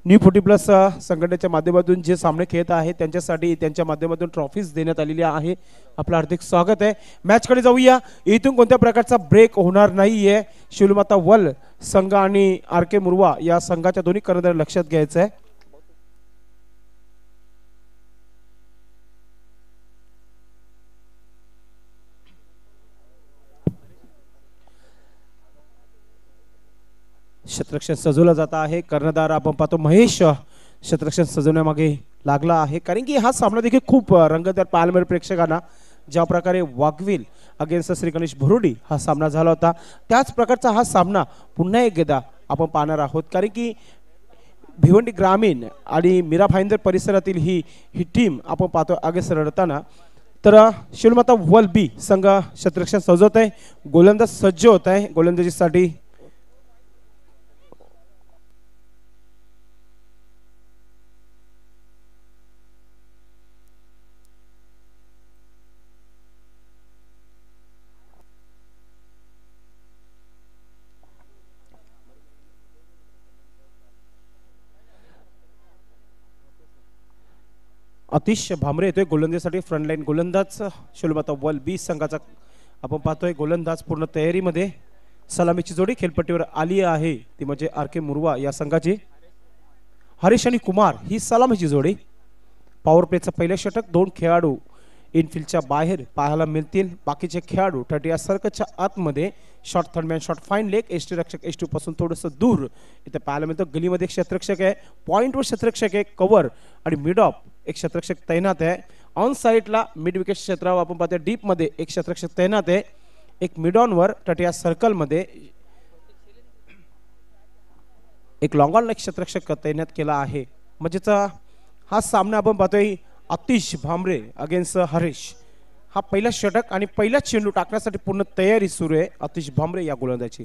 New 40+ संघटनेच्या माध्यमातून जे सामने खेळत आहेत त्यांच्यासाठी त्यांच्या माध्यमातून ट्रॉफीज देण्यात आलेली आहे। आपलं हार्दिक स्वागत आहे। मॅच कडे जाऊया। इथून कोणत्या प्रकारचा ब्रेक होणार नाहीये। शिवलमाता वल संघ आणि आर.के. मुरवा या संघाच्या दोन्ही कर्णधार लक्षात घ्यायचं आहे। क्षेत्ररक्षण सजवलं जात आहे। कर्णधार आपण पाहतो महेश क्षेत्ररक्षण सजवण्यामागे लागला आहे, कारण की हा सामना देखील खूप रंगतदार पाहायला मिळेल प्रेक्षकांना। ज्या प्रकारे वाघविल अगेन्स्ट श्री गणेश भुरोडी हा सामना झाला होता, त्याच प्रकारचा हा सामना पुन्हा एकदा आपण पाहणार आहोत, कारण की भिवंडी ग्रामीण आणि मीरा भाईंदर परिसरातील ही टीम आपण पाहतो अगेन्स्ट लढताना। तर शिवलमाता वल बी संघ क्षेत्ररक्षण सजवत आहे, गोलंदाज सज्ज होत आहे गोलंदाजीसाठी। अतिश भामरे येतोय गोलंदाजीसाठी। फ्रंटलाईन गोलंदाज शिवलमाता वल बी संघाचा आपण पाहतोय गोलंदाज पूर्ण तयारीमध्ये। सलामीची जोडी खेळपट्टीवर आली आहे, ती म्हणजे आर.के. मुरवा या संघाची। हरीश आणि कुमार ही सलामीची जोडी। पॉवर प्लेचा पहिलं षटक, 2 खेळाडू इनफिल्डच्या बाहेर पाहायला मिळतील, बाकीचे खेळाडू 30 सर्कलच्या आतमध्ये। Shot third man shot fine leg, ST रक्षक एस2 पासून थोडंसं दूर इथे पाहायला मिळतं। गलीमध्ये एक क्षेत्ररक्षक आहे, पॉइंटवर क्षेत्ररक्षक आहे, कव्हर आणि मिड ऑफ एक क्षेत्ररक्षक तैनात आहे। ऑन साइडला मिड विकेट क्षेत्रावर आपण पाहतो डीप मध्ये एक क्षेत्ररक्षक तैनात आहे। एक मिड ऑन वर 30 सर्कल मध्ये एक लॉंग ऑन एक क्षेत्ररक्षक तैनात केला आहे। म्हणजेच हा सामना आपण पाहतोय अतिश भामरे अगेन्स्ट हरीश। हा पहिला षटक आणि पहिला चेंडू टाकण्यासाठी पूर्ण तयारी सुरू आहे अतिश भामरे या गोलंदाजी।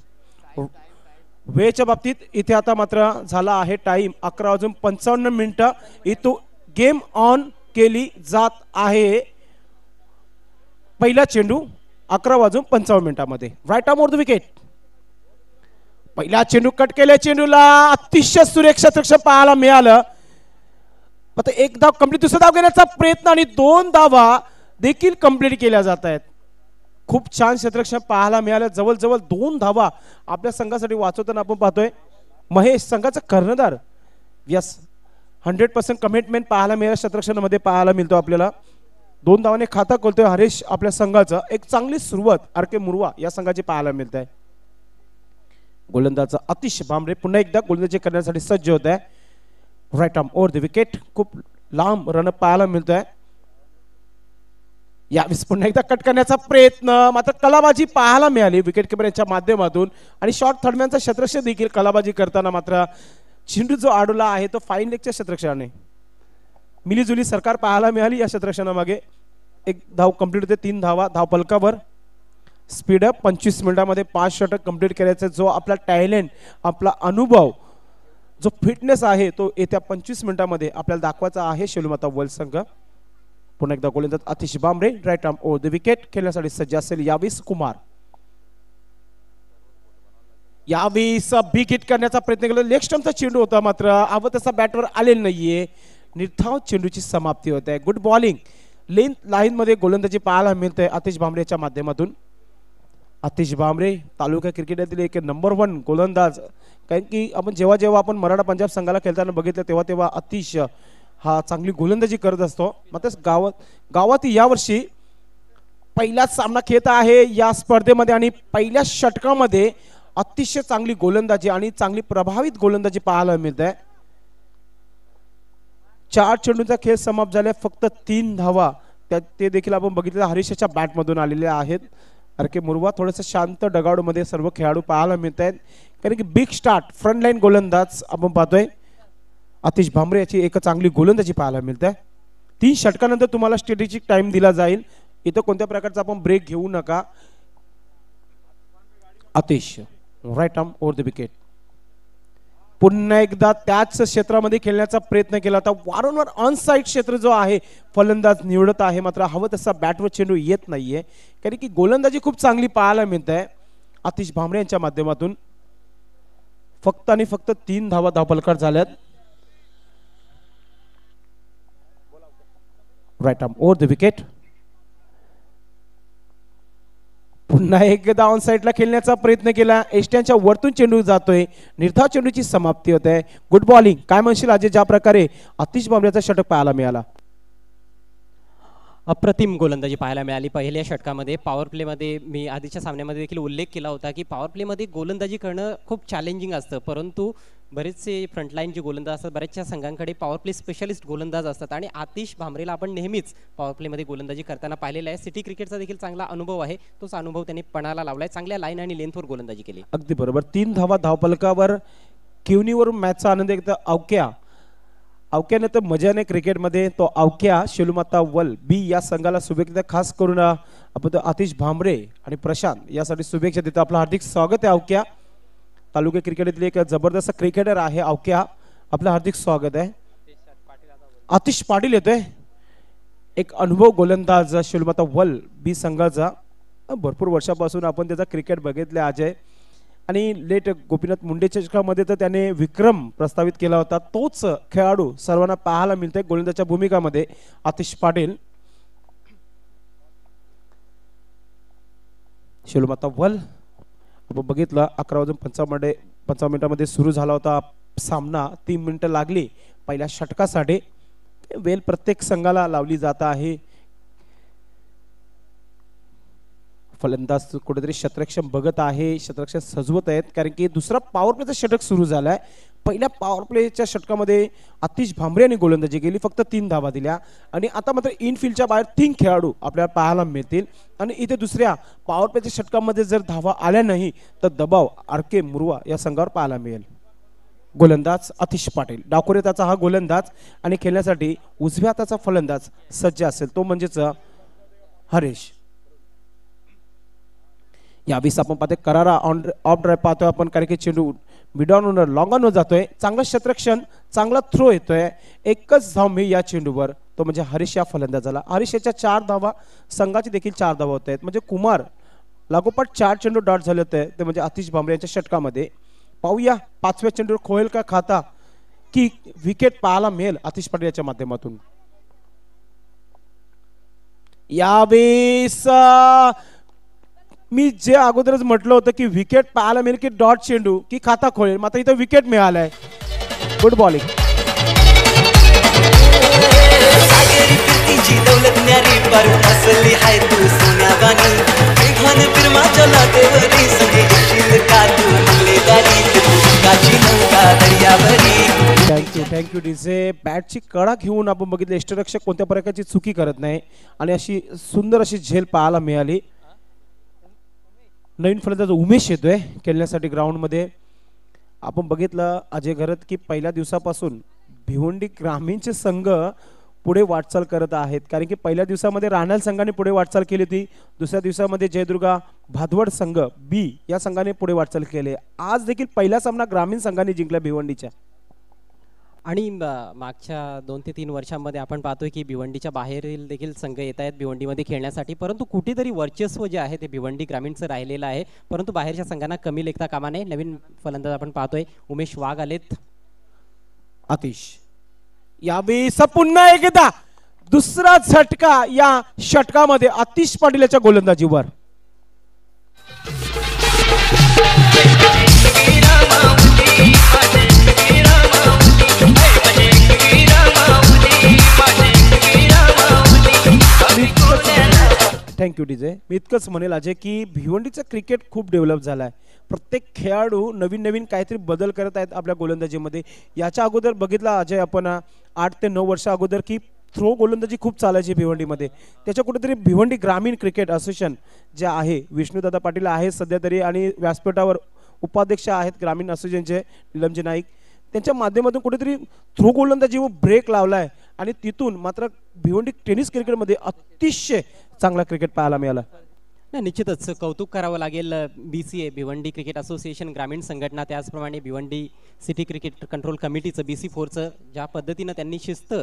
वेळेच्या बाबतीत इथे आता मात्र झाला आहे टाइम 11:55 इथं गेम ऑन केली जात आहे। पहिला चेंडू 11:55 मध्ये। Right arm over the wicket. पहिला चेंडू कट केल्या चेंडूला अतिशय सुरेख क्षेत्ररक्षण पाहायला मिळालं। आता एक धाव कंप्लीट, दुसरा धाव घेण्याचा प्रयत्न आणि 2 धावा देखील कंप्लीट केल्या जात आहेत। खूप छान क्षेत्ररक्षण पाहायला मिळालं, जवळजवळ 2 धावा आपल्या संघासाठी वाचवताना आपण पाहतोय महेश संघाचा कर्णधार। यस 100% कमिटमेंट पाहायला मिळालं क्षेत्ररक्षणामध्ये पाहायला मिळतो आपल्याला। 2 धावाने खाता खोलतोय हरीश आपल्या संघाचा। एक चांगली सुरुवात आर.के. मुरवा या संघाची पाहायला मिळत आहे। गोलंदाज अतिश भामरे पुन्हा एकदा गोलंदाजी करण्यासाठी सज्ज होत आहे। Right arm over the wicket, खूप लांब रन पाहायला मिळतोय। यावेळेस पुन्हा एकदा कट करण्याचा प्रयत्न, मात्र कलाबाजी पाहायला मिळाली विकेट किपर यांच्या माध्यमातून आणि शॉर्ट थर्डमॅनचा क्षेत्ररक्षक देखील कलाबाजी करताना मात्र चेंडू जो अडवला आहे तो फाईन लेगच्या क्षेत्ररक्षणाने। मिलीजुली सरकार पाहायला मिळाली या क्षेत्ररक्षणामागे। एक धाव कंप्लीट होते, 3 धावा धाव फलकावर। स्पीड अप 25 मिनिटांमध्ये 5 षटक कंप्लीट करायचे। जो आपला टॅलेंट, आपला अनुभव, जो फिटनेस आहे तो येत्या 25 मिनिटांमध्ये आपल्याला दाखवायचा आहे शिवलमाता वल संघ। पुन्हा एकदा गोलंदाज Atish Bhamre right arm over the wicket खेळण्यासाठी सज्ज असेल यावेळेस कुमार। यावेळेस बिग हिट करण्याचा प्रयत्न केला, लेग स्टंपचा चेंडू होता, मात्र हवं तसा बॅटवर आलेला नाहीये। निर्धाव चेंडूची समाप्ती होत आहे। गुड बॉलिंग लेंथ लाईन मध्ये गोलंदाजी पाहायला मिळते आतिश भामरेच्या माध्यमातून। आतिश भामरे तालुका क्रिकेटतील एक नंबर 1 गोलंदाज, कारण की आपण जेव्हा आपण मराठा पंजाब संघाला खेळताना बघितलं तेव्हा अतिश हा चांगली गोलंदाजी करत असतो। मात्र गावात यावर्षी पहिलाच सामना खेळत आहे या स्पर्धेमध्ये आणि पहिल्या षटकामध्ये अतिशय चांगली गोलंदाजी आणि चांगली प्रभावित गोलंदाजी पाहायला मिळते। 4 चेंडूंचा खेळ समाप्त झाला, फक्त 3 धावा ते देखील आपण बघितलं हरीशच्या बॅट मधून आलेले आहेत। आर.के. मुरवा थोडंसं शांत डगाडू मध्ये सर्व खेळाडू पाहायला मिळत आहेत, कारण की बिग स्टार्ट फ्रंटलाईन गोलंदाज आपण पाहतोय आतिश भामरे याची एक चांगली गोलंदाजी पाहायला मिळते। 3 षटकानंतर तुम्हाला स्ट्रॅटेजिक टाइम दिला जाईल, इथं कोणत्या प्रकारचा आपण ब्रेक घेऊ नका। Atish right arm over the wicket पुन्हा एकदा त्याच क्षेत्रामध्ये खेळण्याचा प्रयत्न केला होता। वारंवार ऑन साइड क्षेत्र जो आहे फलंदाज निवडत आहे, मात्र हवं तसा बॅटवर चेंडू येत नाहीये, कारण की गोलंदाजी खूप चांगली पाहायला मिळत आहे आतिश भामरे यांच्या माध्यमातून। फक्त आणि फक्त 3 धावा धावफलकात झाल्यात। Right arm over the wicket. पुन्हा एकदा ऑन साईडला खेळण्याचा प्रयत्न केला. एष्ट्यांच्या वरतून चेंडू जातोय. निर्धाव चेंडूची समाप्ती होते. Good bowling. काय म्हणशील अजय, ज्या प्रकारे आतिश भांबरेचा षटक पाहायला मिळाला? अप्रतिम गोलंदाजी पाहायला मिळाली पहिल्या षटकामध्ये. पॉवर प्लेमध्ये मी आधीच्या सामन्यामध्ये देखील उल्लेख केला होता की पॉवर प्लेमध्ये गोलंदाजी करणं खूप चॅलेंजिंग असतं, परंतु बरेचसे फ्रंटलाईन जे गोलंदाज असतात बऱ्याचशा संघांकडे पॉवर प्ले स्पेशलिस्ट गोलंदाज असतात आणि आतिश भांबरेला आपण नेहमीच पॉवर प्लेमध्ये गोलंदाजी करताना पाहिलेलं आहे. सिटी क्रिकेटचा देखील चांगला अनुभव आहे, तोच अनुभव त्यांनी पणाला लावलाय. चांगल्या लाईन आणि लेंथवर गोलंदाजी केली. अगदी बरोबर. 3 धावा धावपलकावर किवनीवरून मॅचचा आनंद एकदा अवक्याने तर मजाने क्रिकेटमध्ये तो अवक्या शेलुमाता वल बी या संघाला शुभेच्छा. खास करून आपण आतिश भांबरे आणि प्रशांत यासाठी शुभेच्छा देतो. आपलं हार्दिक स्वागत आहे अवक्या. तालुका क्रिकेटमधले एक जबरदस्त क्रिकेटर आहे अवक्या. आपलं हार्दिक स्वागत आहे. आतिश पाटील येतोय, एक अनुभव गोलंदाज शेलुमाता वल बी संघाचा. भरपूर वर्षापासून आपण त्याचा क्रिकेट बघितले अजय, आणि लेट गोपीनाथ मुंडेच्या चषकामध्ये तर त्याने विक्रम प्रस्तावित केला होता. तोच खेळाडू सर्वांना पाहायला मिळतोय गोलंदाजच्या भूमिकामध्ये आतिश पाटील. शेलुमाता वल आपण बघितलं 11:55 मिनिटांमध्ये सुरू झाला होता सामना. 3 मिनिटं लागली पहिल्या षटकासाठी. वेल प्रत्येक संघाला लावली जात आहे. फलंदाज कुठेतरी शतरक्षम बघत आहे, शतरक्षम सजवत आहेत, कारण की दुसरा पॉवर प्लेचा षटक सुरू झालाय. पहिल्या पॉवर प्लेच्या षटकामध्ये आतिश भांबरे यांनी गोलंदाजी केली, फक्त 3 धावा दिल्या. आणि आता मात्र इनफिल्डच्या बाहेर 3 खेळाडू आपल्याला पाहायला मिळतील. आणि इथे दुसऱ्या पॉवर प्लेच्या षटकामध्ये जर धावा आल्या नाही तर दबाव आरके मुरवा या संघावर पाहायला मिळेल. गोलंदाज आतिश पाटील, डावखोरे त्याचा हा गोलंदाज, आणि खेळण्यासाठी उजव्या हाताचा फलंदाज सज्ज असेल तो म्हणजेच हरेश. यावेळेस आपण पाहतोय करारा ऑफ ड्राईव्ह पाहतोय आपण, कारण की चेंडू मिडॉन लॉंग ऑन जातोय. चांगलं क्षेत्ररक्षण, चांगला थ्रो येतोय. एकच धाव मी या चेंडूवर, तो म्हणजे हरीश या फलंदाजाला. हरीश याच्या 4 धावा, संघाची देखील 4 धावा होत आहेत. म्हणजे कुमार लागोपाठ 4 चेंडू डॉट झाले होते, ते म्हणजे आतिश भांबरे यांच्या षटकामध्ये. पाहूया 5व्या चेंडूवर खोयल का खाता की विकेट पाहायला मिळेल आतिश पाटील याच्या माध्यमातून. यावेळेस मी जे अगोदरच म्हटलं होतं की विकेट पाहायला मिळेल की डॉट चेंडू की खाता खोळेल, मात्र इथं विकेट मिळालाय. Good bowling. Thank you DJ. बॅटची कडा घेऊन आपण बघितलं यष्टिरक्षक कोणत्या प्रकारची चुकी करत नाही, आणि अशी सुंदर अशी झेल पाहायला मिळाली. नवीन फलंदाज उमेश येतोय खेळण्यासाठी ग्राउंडमध्ये. आपण बघितलं अजय घरत की पहिल्या दिवसापासून भिवंडी ग्रामीणचे संघ पुढे वाटचाल करत आहेत, कारण की पहिल्या दिवसामध्ये राहण्याल संघाने पुढे वाटचाल केली होती. दुसऱ्या दिवसामध्ये जयदुर्गा भादवड संघ बी या संघाने पुढे वाटचाल केली. आज देखील पहिला सामना ग्रामीण संघाने जिंकला भिवंडीच्या. आणि मागच्या 2 ते 3 वर्षांमध्ये आपण पाहतोय की भिवंडीच्या बाहेरील देखील संघ येत आहेत भिवंडीमध्ये खेळण्यासाठी, परंतु कुठेतरी वर्चस्व जे आहे ते भिवंडी ग्रामीणचं राहिलेलं आहे, परंतु बाहेरच्या संघांना कमी लेखता कामा नये. नवीन फलंदाज आपण पाहतोय उमेश वाघ आलेत. आतिश यावेळेस पुन्हा एकदा दुसरा झटका या षटकामध्ये आतिश पाटील याच्या गोलंदाजीवर. Thank you DJ. मी इतकंच म्हणेल अजय की भिवंडीचं क्रिकेट खूप डेव्हलप झालं आहे. प्रत्येक खेळाडू नवीन नवीन काहीतरी बदल करत आहेत आपल्या गोलंदाजीमध्ये. याच्या अगोदर बघितला अजय आपण 8 ते 9 वर्षा अगोदर की थ्रो गोलंदाजी खूप चालायची भिवंडीमध्ये. त्याच्या कुठेतरी भिवंडी ग्रामीण क्रिकेट असोसिएशन जे आहे, विष्णुदादा पाटील आहे सध्या तरी, आणि व्यासपीठावर उपाध्यक्ष आहेत ग्रामीण असोसिएशनचे निलमजी नाईक, त्यांच्या माध्यमातून कुठेतरी थ्रो गोलंदाजीवर ब्रेक लावलाय, आणि तिथून मात्र भिवंडी टेनिस क्रिकेटमध्ये अतिशय चांगला क्रिकेट पाहायला मिळाला. नाही, निश्चितच कौतुक करावं लागेल BCA भिवंडी क्रिकेट असोसिएशन ग्रामीण संघटना, त्याचप्रमाणे भिवंडी सिटी क्रिकेट कंट्रोल कमिटीचं BC4चं ज्या पद्धतीनं त्यांनी शिस्त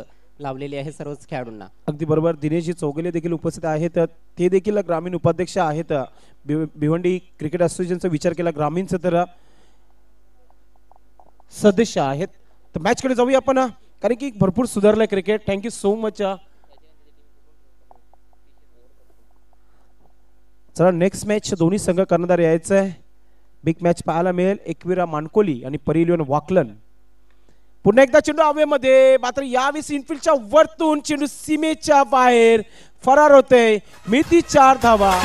लावलेली आहे सर्वच खेळाडूंना. अगदी बरोबर. दिनेशजी चौगुले देखील उपस्थित आहेत, ते देखील ग्रामीण उपाध्यक्ष आहेत भिवंडी क्रिकेट असोसिएशनचा विचार केला ग्रामीणचं तर सदस्य आहेत. तर मॅचकडे जाऊया आपण, कारण की भरपूर सुधारलंय क्रिकेट. थँक्यू सो मच चला नेक्स्ट मॅच दोन्ही संघ कर्णधार यायचं आहे. बिग मॅच पाहायला मिळेल. एकविरा मानकोली आणि परिलियन वाकलन. पुन्हा एकदा चेंडू हवेमध्ये, मात्र यावेळेस इनफिल्डच्या वरतून चेंडू सीमेच्या बाहेर फरार होते. मिती 4 धावा.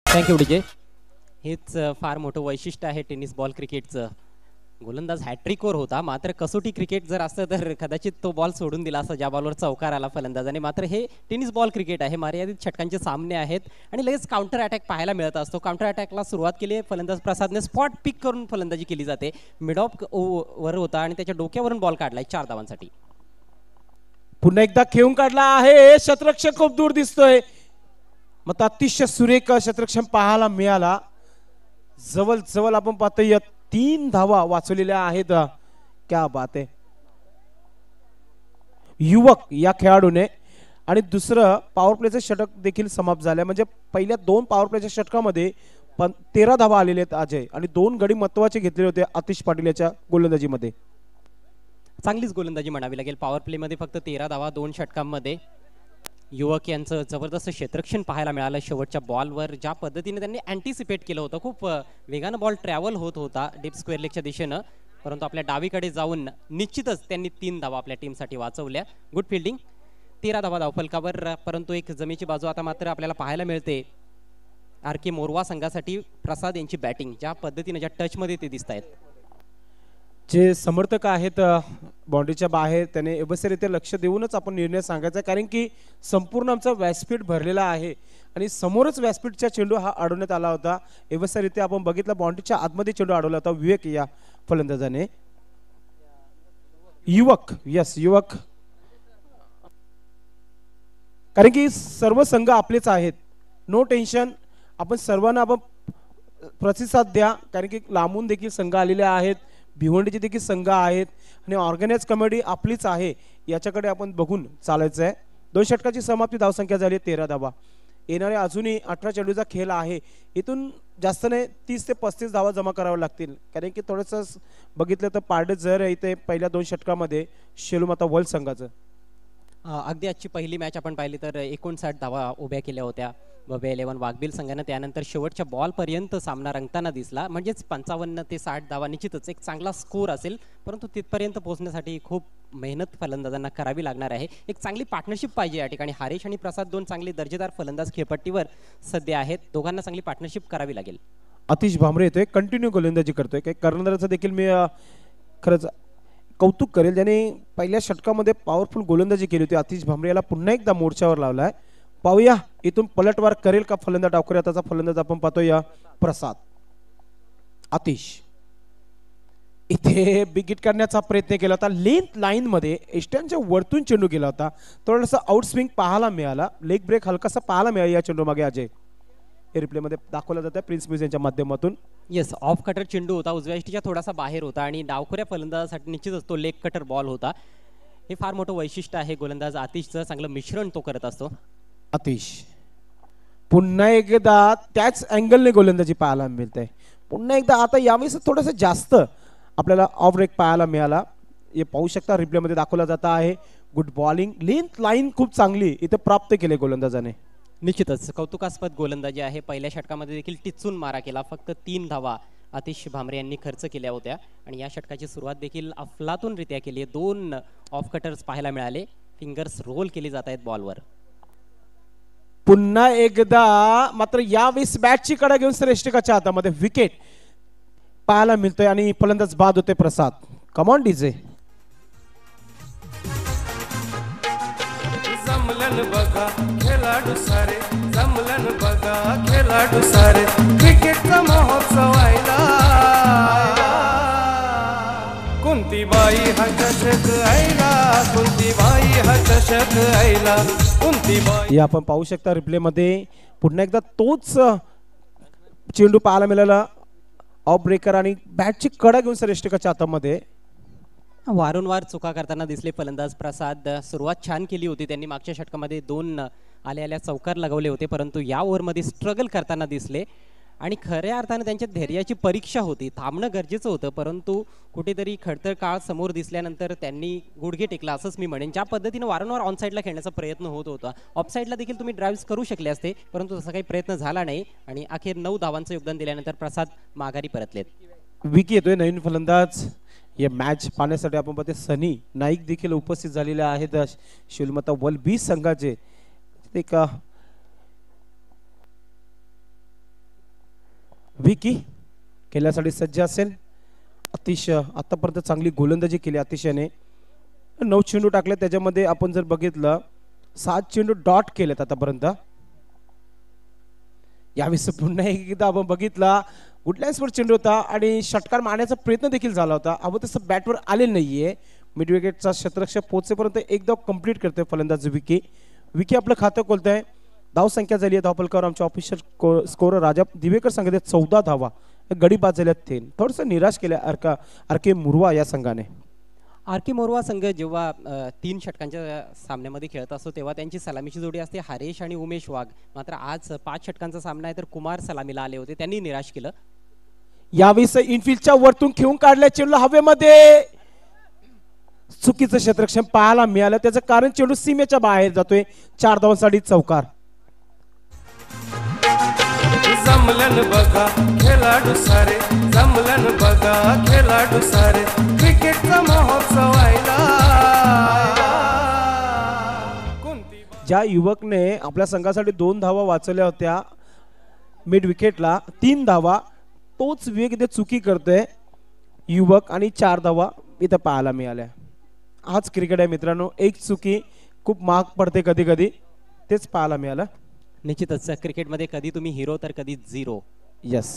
Thank you DJ. हेच फार मोठं वैशिष्ट्य आहे टेनिस बॉल क्रिकेटचं. गोलंदाज हॅट्रिकवर होता, मात्र कसोटी क्रिकेट जर असतं तर कदाचित तो बॉल सोडून दिला असता ज्या बॉलवर चौकार आला फलंदाजाने. मात्र हे टेनिस बॉल क्रिकेट आहे, मर्यादित षटकांचे सामने आहेत आणि लगेच काउंटर अटॅक पाहायला मिळत असतो. काउंटर अटॅकला सुरुवात केली फलंदाज प्रसादने, स्पॉट पिक करून फलंदाजी केली जाते. मिड ऑफ वर होता आणि त्याच्या डोक्यावरून बॉल काढलाय 4 धावांसाठी. पुन्हा एकदा खेळून काढला आहे. शतरक्षक खूप दूर दिसतोय. मग अतिशय सुरेख शतरक्षण पाहायला मिळाला. जवळ जवळ आपण पाहतोय 3 धावा वाचवलेल्या आहेत. क्या बात आहे. युवक या खेळाडूने आणि दुसरं पॉवर प्लेचं षटक देखील समाप्त झालं. म्हणजे पहिल्या 2 पॉवर प्लेच्या षटकामध्ये 13 धावा आलेले आहेत अजय, आणि 2 गडी महत्वाचे घेतलेले होते आतिश पाटील याच्या गोलंदाजीमध्ये. चांगलीच गोलंदाजी म्हणावी लागेल. पॉवर प्लेमध्ये फक्त 13 धावा 2 षटकांमध्ये. युवक यांचं जबरदस्त क्षेत्ररक्षण पाहायला मिळालं. शेवटच्या बॉलवर ज्या पद्धतीने त्यांनी अँटिसिपेट केलं होतं, खूप वेगानं बॉल ट्रॅव्हल होत होता डीप स्क्वेअर लेगच्या दिशेनं, परंतु आपल्या डावीकडे जाऊन निश्चितच त्यांनी 3 धावा आपल्या टीमसाठी वाचवल्या. Good fielding. 13 धावा धावफलकावर, परंतु एक जमेची बाजू आता मात्र आपल्याला पाहायला मिळते. आर के मोरवा संघासाठी प्रसाद यांची बॅटिंग, ज्या पद्धतीने ज्या टचमध्ये ते दिसत आहेत. जे समर्थक आहेत बाउंड्रीच्या बाहेर, त्याने व्यवस्थितरित्या लक्ष देऊनच आपण निर्णय सांगायचा, कारण की संपूर्ण आमचा व्यासपीठ भरलेला आहे आणि समोरच व्यासपीठचा चेंडू हा अडवण्यात आला होता. व्यवस्थितरित्या आपण बघितलं बाउंड्रीच्या आतमध्ये चेंडू अडवला होता विवेक या फलंदाजाने. युवक, यस युवक, कारण की सर्व संघ आपलेच आहेत. No tension. आपण सर्वांना आपण प्रतिसाद द्या, कारण की लांबून देखील संघ आलेले आहेत, भिवंडीचे देखील संघ आहेत आणि ऑर्गनाइज कमिटी आपलीच आहे. याच्याकडे आपण बघून चालायचं आहे. 2 षटकाची समाप्ती. धावसंख्या झाली 13 धावा. येणारे अजूनही 18 चेंडूचा खेळ आहे. इथून जास्त नाही 30 ते 35 धावा जमा कराव्या लागतील, कारण की थोडंसं बघितलं तर पारडे जर इथे पहिल्या 2 षटकामध्ये शेलूमाता वर्ल्ड संघाचं. अगदी आजची पहिली मॅच आपण पाहिली तर 59 धावा उभ्या केल्या होत्या बबे 11 वाघबिल संघानं. त्यानंतर शेवटच्या बॉलपर्यंत सामना रंगताना दिसला. म्हणजेच 55 ते 60 धावा निश्चितच एक चांगला स्कोर असेल, परंतु तिथपर्यंत पोहोचण्यासाठी खूप मेहनत फलंदाजांना करावी लागणार आहे. एक चांगली पार्टनरशिप पाहिजे या ठिकाणी. हरीश आणि प्रसाद 2 चांगले दर्जेदार फलंदाज खेळपट्टीवर सध्या आहेत. दोघांना चांगली पार्टनरशिप करावी लागेल. आतिश भामरे येतोय, कंटिन्यू गोलंदाजी करतोय. काही कर्णधाराचं देखील मी खरंच कौतुक करेल, ज्याने पहिल्या षटकामध्ये पॉवरफुल गोलंदाजी केली होती. आतिश भामरे याला पुन्हा एकदा मोर्चावर लावलाय. पाहूया इथून पलटवार करेल का फलंदाज डावकरी. आताचा फलंदाज आपण पाहतोय प्रसाद. आतिश इथे बिग हिट करण्याचा प्रयत्न केला होता. लेंथ लाईन मध्ये एस्टनच्या वरतून चेंडू गेला होता. थोडासा आउट स्विंग पाहायला मिळाला. लेग ब्रेक हलकासा पाहायला मिळाला या चेंडू मागे. अजय हे रिप्ले मध्ये दाखवला जात आहे प्रिन्स म्युझिक यांच्या माध्यमातून. येस, ऑफ कटर चेंडू होता, उजव्या इष्टीच्या थोडासा बाहेर होता आणि डावखऱ्या फलंदाजासाठी निश्चितच तो लेग कटर बॉल होता. हे फार मोठं वैशिष्ट्य आहे गोलंदाज आतिशचं. चांगलं मिश्रण तो करत असतो. आतिश पुन्हा एकदा त्याच अँगलने गोलंदाजी पाहायला मिळते. पुन्हा एकदा आता यावेळेस थोडंसं जास्त आपल्याला ऑफ ब्रेक पाहायला मिळाला. हे पाहू शकता रिप्ले मध्ये दाखवला जात आहे. Good bowling. लेंथ लाईन खूप चांगली इथे प्राप्त केले गोलंदाजाने. निश्चितच कौतुकास्पद गोलंदाजी आहे. पहिल्या षटकामध्ये देखील टिचून मारा केला. फक्त 3 धावा आतिश भामरे यांनी खर्च केल्या होत्या आणि या षटकाची सुरुवात देखील अफलातूनरित्या केली. 2 ऑफ कटर्स पाहायला मिळाले. फिंगर्स रोल केली जात आहेत बॉलवर. पुन्हा एकदा मात्र यावेळेस बॅटची कडा घेऊन श्रेष्ठकाच्या हातामध्ये विकेट पाहायला मिळतोय आणि फलंदाज बाद होते प्रसाद. Come on DJ. जमलन बघा खेळाडू सारे, जमलन बघा खेळाडू सारे, क्रिकेटचा महोत्सव व्हायला. कोणती बाई हा चषक आईला, कोणती बाई हा चषक आईला, कोणती बाई. हे आपण पाहू शकता रिप्ले मध्ये पुन्हा एकदा तोच चेंडू पाहायला मिळाला. ऑफ ब्रेकर आणि बॅटची कडा घेऊन श्रेष्ठकाच्या हातामध्ये. वारंवार चुका करताना दिसले फलंदाज प्रसाद. सुरुवात छान केली होती त्यांनी, मागच्या षटकामध्ये 2 आल्या चौकार लगवले होते, परंतु या ओव्हरमध्ये स्ट्रगल करताना दिसले आणि खऱ्या अर्थाने त्यांच्या धैर्याची परीक्षा होती. थांबणं गरजेचं होतं, परंतु कुठेतरी खडतर काळ समोर दिसल्यानंतर त्यांनी गुडघे टेकला असंच मी म्हणेन. ज्या पद्धतीने वारंवार ऑन साईडला खेळण्याचा प्रयत्न होत होता, ऑफ साईडला देखील तुम्ही ड्राईव्ह करू शकले असते, परंतु तसा काही प्रयत्न झाला नाही आणि अखेर 9 धावांचं योगदान दिल्यानंतर प्रसाद माघारी परतलेत. विकी येतोय नवीन फलंदाज. या मॅच पाहण्यासाठी आपण पाहते सनी नाईक देखील उपस्थित झालेले आहेत शिवलमाता वल बी संघाचे. एक विकी खेळण्यासाठी सज्ज असेल. अतिशय आतापर्यंत चांगली गोलंदाजी केली अतिशयने. 9 चेंडू टाकले, त्याच्यामध्ये आपण जर बघितलं 7 चेंडू डॉट केलेत आतापर्यंत. यावेळेस पुन्हा एकदा आपण बघितला गुडलाईन्सवर चेंडू होता आणि षटकार मारण्याचा प्रयत्न देखील झाला होता. अहो तसं बॅटवर आलेलं नाहीये. मिड विकेटचा क्षेत्ररक्षक पोहोचेपर्यंत एकदा कंप्लीट करतोय फलंदाज विकी. विकी आपलं खातं खोलतोय. धाव संख्या झाली आहे धावफलकावर आमच्या ऑफिशियल स्कोर राजा दिवेकर सांगितले 14 धावा. गडी बाद झाल्यात 3. थोडंसं निराश केलं आरके मुरवा या संघाने. आरके मोरवा संघ जेव्हा 3 षटकांच्या सामन्यामध्ये खेळत असतो तेव्हा त्यांची सलामीची जोडी असते हरेश आणि उमेश वाघ. मात्र आज 5 षटकांचा सामना आहे तर कुमार सलामीला आले होते, त्यांनी निराश केलं. यावेळेस इनफिल्डच्या वरतून खेळून काढल्या चेंडू हवेमध्ये. चुकीचं क्षेत्ररक्षण पाहायला मिळालं, त्याचं कारण चेंडू सीमेच्या बाहेर जातोय. 4 धावांसाठी चौकार. जमलन बघा खेळाडू सारे, जमलन बघा खेळाडू सारे, क्रिकेटचा महोत्सव व्हायला. ज्या युवकने आपल्या संघासाठी 2 धावा वाचवल्या होत्या मिड विकेटला, 3 धावा, तोच विवेक इथे चुकी करतोय युवक आणि 4 धावा इथं पाहायला मिळाल्या. आज क्रिकेट आहे मित्रांनो, एक चुकी खूप महाग पडते कधी कधी, तेच पाहायला मिळालं. निश्चितच क्रिकेटमध्ये कधी तुम्ही हिरो तर कधी झिरो. यस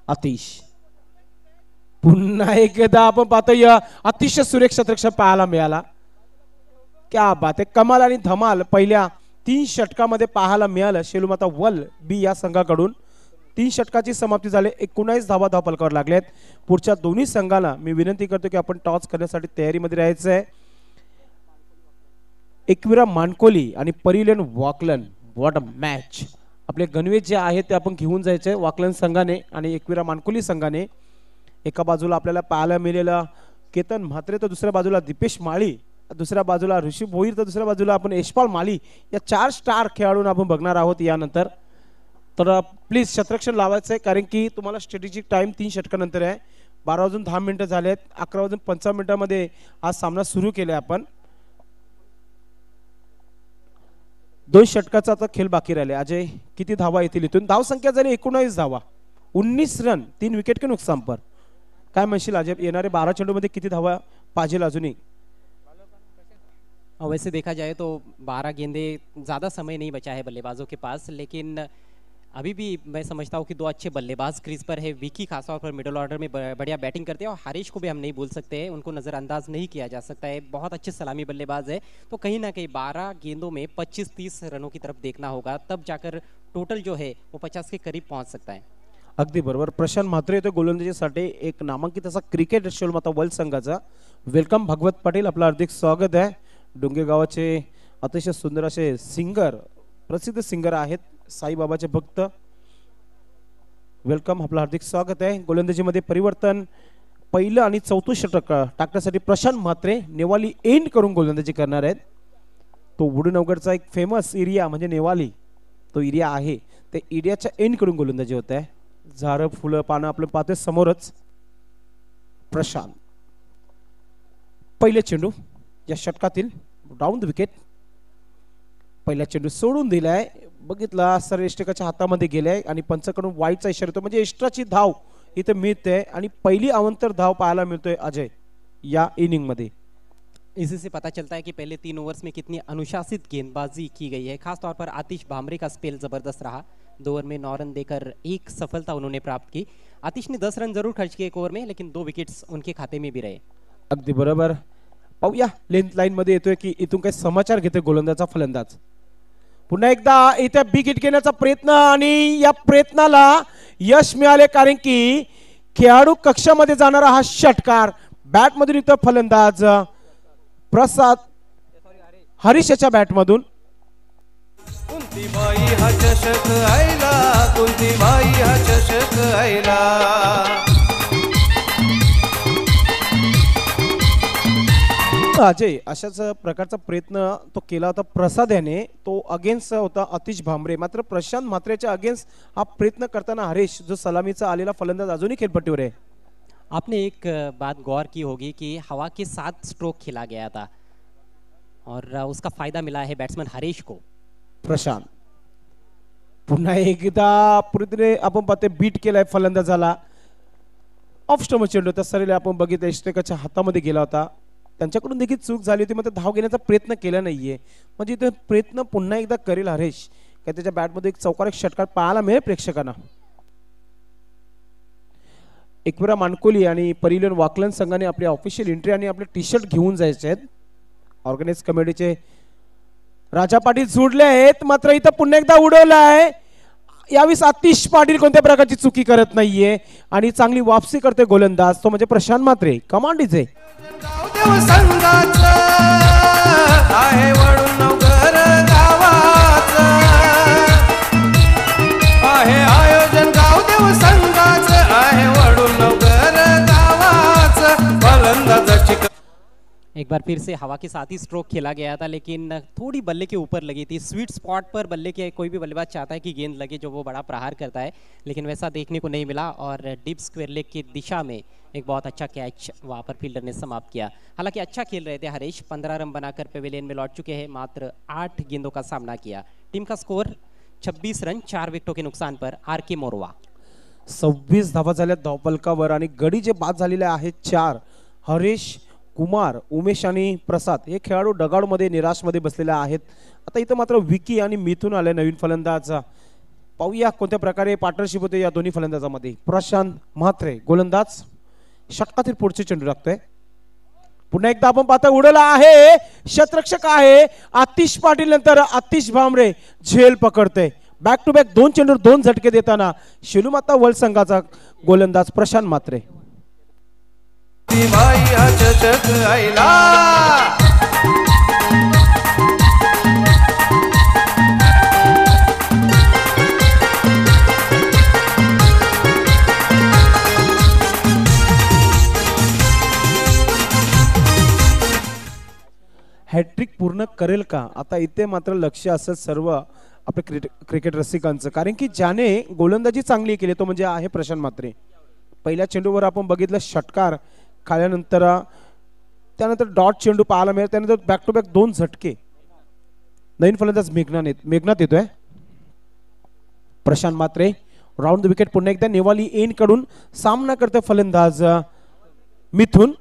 अतिश. पुन्हा एकदा आपण पाहतोय अतिशय सुरेख क्षेत्ररक्षण पाहायला मिळाला. क्या बात आहे, कमाल आणि धमाल पहिल्या 3 षटकामध्ये पाहायला मिळालं शेलूमाता वल बी या संघाकडून. 3 षटकाची समाप्ती झाली. 19 धावा धावफलकावर लागल्यात. पुढच्या दोन्ही संघाला मी विनंती करतो की आपण टॉस करण्यासाठी तयारीमध्ये राहायचं आहे. एकविरा मानकोली आणि परिलन वॉकलन. What a match. आपले गणवेश जे आहेत ते आपण घेऊन जायचे वाकलन संघाने आणि एकविरा मानकोली संघाने. एका बाजूला आपल्याला पाहायला मिळालेला केतन म्हात्रे तर दुसऱ्या बाजूला दीपेश माळी, दुसऱ्या बाजूला ऋषी भोईर तर दुसऱ्या बाजूला आपण यशपाल माली. या 4 स्टार खेळाडूंना आपण बघणार आहोत यानंतर. तर प्लीज क्षेत्ररक्षण लावायचं आहे कारण की तुम्हाला स्ट्रॅटेजिक टाइम 3 षटकानंतर आहे. 12 वाजून 10 मिनिटं झाले आहेत. 11 वाजून 15 मिनिटांमध्ये आज सामना सुरू केला आपण. 2 षटकाचा आता खेळ बाकी राहिले. अजय किती धावा येतील इथून? धाव संख्या झाली 19 धावा, 19 रन, 3 विकेट के नुकसान पर. काय म्हणशील अजय, येणारे 12 चेंडूमध्ये किती धावा पाहिजे अजूनही? वैसे देखा जाए तो 12 गेंदे ज़्यादा समय नहीं बचा है बल्लेबाजों के पास, लेकिन अभी भी मैं समझता हूँ कि 2 अच्छे बल्लेबाज क्रीज पर है. विकी खासतौर पर मिडिल ऑर्डर में बढ़िया बैटिंग करते हैं और हरीश को भी हम नहीं भूल सकते हैं, उनको नज़रअंदाज नहीं किया जा सकता है. बहुत अच्छे सलामी बल्लेबाज है. तो कहीं ना कहीं 12 गेंदों में 25-30 रनों की तरफ देखना होगा, तब जाकर टोटल जो है वो 50 के करीब पहुँच सकता है. अगदी बरोबर. प्रशांत म्हात्रे येतो गोलंदाजीसाठी. एक नामांकित असा क्रिकेट शेलमाता वर्ल्ड संघाचा. वेलकम भगवत पटेल, आपलं हार्दिक स्वागत आहे. डोंगे गावाचे अतिशय सुंदर असे सिंगर, प्रसिद्ध सिंगर आहेत, साईबाबाचे भक्त. वेलकम, आपलं हार्दिक स्वागत आहे. गोलंदाजीमध्ये परिवर्तन. पहिलं आणि 4थं षटक टाकण्यासाठी प्रशांत म्हात्रे नेवाली एंड करून गोलंदाजी करणार आहेत. तो वुडनवगडचा एक फेमस एरिया म्हणजे नेवाली तो एरिया आहे, ते एरियाच्या एंड करून गोलंदाजी होत आहे. झाडं फुलं पानं आपलं पाहतोय समोरच. प्रशांत पहिले चेंडू या षटकातील डाऊन द विकेट. पहिला चेंडू सोडून दिलाय. बघितला सर एष्टिकाच्या हातामध्ये गेले आणि पंचाकडून वाईटचा इशारा येतो म्हणजे एक्स्ट्राची धाव इथे मिळते आणि पहिली अवंतर धाव पाहायला मिळतोय अजय या इनिंग मध्ये। इसी से पता चलता है कि पहले 3 ओवर्स में कितनी अनुशासित गेंदबाजी की गई है। खासतौर पर आतिश भामरे का स्पेल जबरदस्त रहा। 2 ओवर में 9 रन देकर 1 सफलता उन्होंने प्राप्त की। आतिश ने 10 रन जरूर खर्च किए 1 ओवर में, लेकिन 2 विकेट्स उनके खाते में भी रहे। अगदी बरोबर। पाहूया लेंथ लाईन मध्ये येतोय की इथून काही समाचार घेतोय गोलंदाजा फलंदाज। पुन्हा एकदा इथे बिग हिट घेण्याचा प्रयत्न आणि या प्रयत्नाला यश मिळाले कारण की खेळाडू कक्षामध्ये जाणारा हा षटकार बॅट मधून इथं फलंदाज प्रसाद हरीश याच्या बॅट मधून। कुंती बाई हा चषक आईला, कुंती बाई हा चषक आईला। अजय अशाच प्रकारचा प्रयत्न तो केला होता प्रसाद याने, तो अगेन्स्ट होता आतिश भामरे, मात्र प्रशांत म्हात्रेच्या अगेन्स्ट हा प्रयत्न करताना हरीश जो सलामीचा आलेला फलंदाज अजूनही खेळपट्टीवर आहे। आपने एक बात गौर की होगी कि हवा के 7 स्ट्रोक खेला गया था और उसका फायदा मिला है बैट्समैन हरीश को। प्रशांत पुन्हा एकदा पुढे आपण पाहते बीट केलाय फलंदाजाला। ऑफ स्टंप चेंडू होता सरेला आपण बघितलं एष्टेकाच्या हातामध्ये गेला होता, त्यांच्याकडून देखील चूक झाली होती, मात्र धाव घेण्याचा प्रयत्न केला नाहीये म्हणजे इथे प्रयत्न पुन्हा एकदा करेल हरीश काय त्याच्या बॅटमध्ये एक चौकार एक षटकार पाहायला मिळेल प्रेक्षकांना। एकविरा मानकोली आणि परिलन वाकलन संघाने आपली ऑफिशियल एंट्री आणि आपले टी शर्ट घेऊन जायचे आहेत। ऑर्गनाइज कमिटीचे राजा पाटील जोडले आहेत, मात्र इथं पुन्हा एकदा उडवलाय। यावेळी आतिश पाटील कोणत्या प्रकारची चुकी करत नाहीये आणि चांगली वापसी करते गोलंदाज तो म्हणजे प्रशांत म्हात्रे कमांडीचे। गावदेव संघाचं आहे वळून नवघर गावाचं, आहे आयोजन गावदेव संघाचं आहे वळून नवघर गावाचं। फलंदाजाची एक बार फिर से हवा के साथ ही स्ट्रोक खेला गया था, लेकिन थोड़ी बल्ले के ऊपर लगी थी। स्वीट स्पॉट पर बल्ले के कोई भी बल्लेबाज चाहता है कि गेंद लगे जो वो बड़ा प्रहार करता है, लेकिन वैसा देखने को नहीं मिला और डीप स्क्वायर लेग की दिशा में एक बहुत अच्छा कैच वहाँ पर फील्डर ने समाप्त किया। हालांकि अच्छा खेल रहे थे हरीश, 15 रन बनाकर पेविलियन में लौट चुके हैं, मात्र 8 गेंदों का सामना किया। टीम का स्कोर 26 रन 4 विकेटों के नुकसान पर आर.के. मोरवा। 26 धावा झाल्या धावफलकावर आणि गडी जे बाद झालेले आहेत 4। हरीश, कुमार, उमेश आणि प्रसाद हे खेळाडू डगाडमध्ये निराशमध्ये बसलेले आहेत। आता इथं मात्र विकी आणि मिथून आले नवीन फलंदाज। पाहूया कोणत्या प्रकारे पार्टनरशिप होते या दोन्ही फलंदाजामध्ये। प्रशांत म्हात्रे गोलंदाज षटकातील पुढचे चेंडू लागतोय। पुन्हा एकदा आपण पाहता उडवला आहे, शतरक्षक आहे आतिश पाटील, नंतर आतिश भामरे झेल पकडते। बॅक टू बॅक 2 चेंडूवर 2 झटके देताना शेलूमाता वर्ल्ड संघाचा गोलंदाज प्रशांत म्हात्रे। बाई हा चषक आईला। हॅट्रिक पूर्ण करेल का आता इथे मात्र लक्ष असेल सर्व आपल्या क्रिकेट रसिकांचं, कारण की ज्याने गोलंदाजी चांगली केली तो म्हणजे आहे प्रशांत म्हात्रे। पहिल्या चेंडूवर आपण बघितलं षटकार खाल्यानंतर त्यानंतर डॉट चेंडू पाहायला मिळेल, त्यानंतर बॅक टू बॅक 2 झटके। नवीन फलंदाज मेघनाथ येतोय। Prashant Mhatre round the wicket पुन्हा एकदा नेवाली एन कडून सामना करतोय फलंदाज मिथून।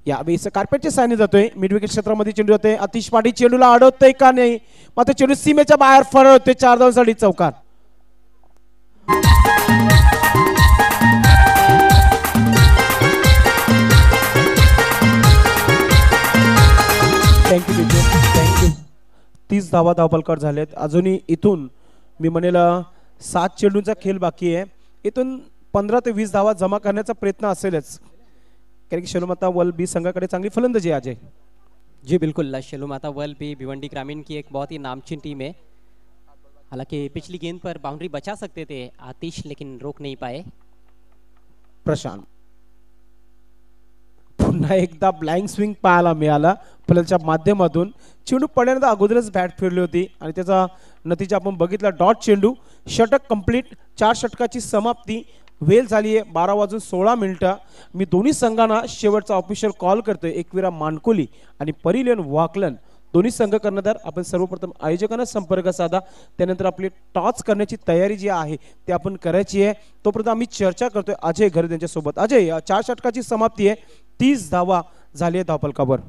यावेळी कार्पेटच्या सायने जातोय मिड विकेट क्षेत्रामध्ये चेंडू जातोय। आतिश पाटील चेंडूला अडवतोय का नाही, मात्र चेंडू सीमेच्या बाहेर फरक होतोय। 4 धावांसाठी चौकार। थँक्यू। 30 धावा धावफलकावर झालेत। अजूनही इथून मी म्हणेल 7 चेंडूंचा खेळ बाकी आहे। इथून 15 ते 20 धावा जमा करण्याचा प्रयत्न असेलच, कारण की शेलूमाता वर्ल्ड बी संघाकडे चांगली फलंदाजी आज आहे। जी बिल्कुल, शेलूमाता वर्ल्ड बी भिवंडी ग्रामीण की एक बहुत ही नामचीन टीम है। हालांकि पिछली गेंद पर बाउंड्री बचा सकते थे आतिश, लेकिन रोक नहीं पाए। प्रशांत पुन्हा एकदा ब्लाइंग स्विंग पाहायला मिळाला फलंदाच्या माध्यमातून। चेंडू पडल्यानंतर अगोदरच बॅट फिरली होती आणि त्याचा नतीजा आपण बघितला डॉट चेंडू। षटक कंप्लीट, 4 षटकाची समाप्ती। वेळ झाली आहे 12:16 मी दोन्ही संघांना शेवटचा ऑफिशियल कॉल करतोय। एकविरा मानकोली आणि परिलन वाकलन दोन्ही संघ कर्णधार आपण सर्वप्रथम आयोजकांना संपर्क साधा, त्यानंतर आपली टॉस करण्याची तयारी जी आहे ती आपण करायची आहे. तोपर्यंत आम्ही चर्चा करतोय अजय घरत यांच्यासोबत. अजय, 4 षटकाची समाप्ती आहे, 30 धावा झाली आहे धावफलकावर.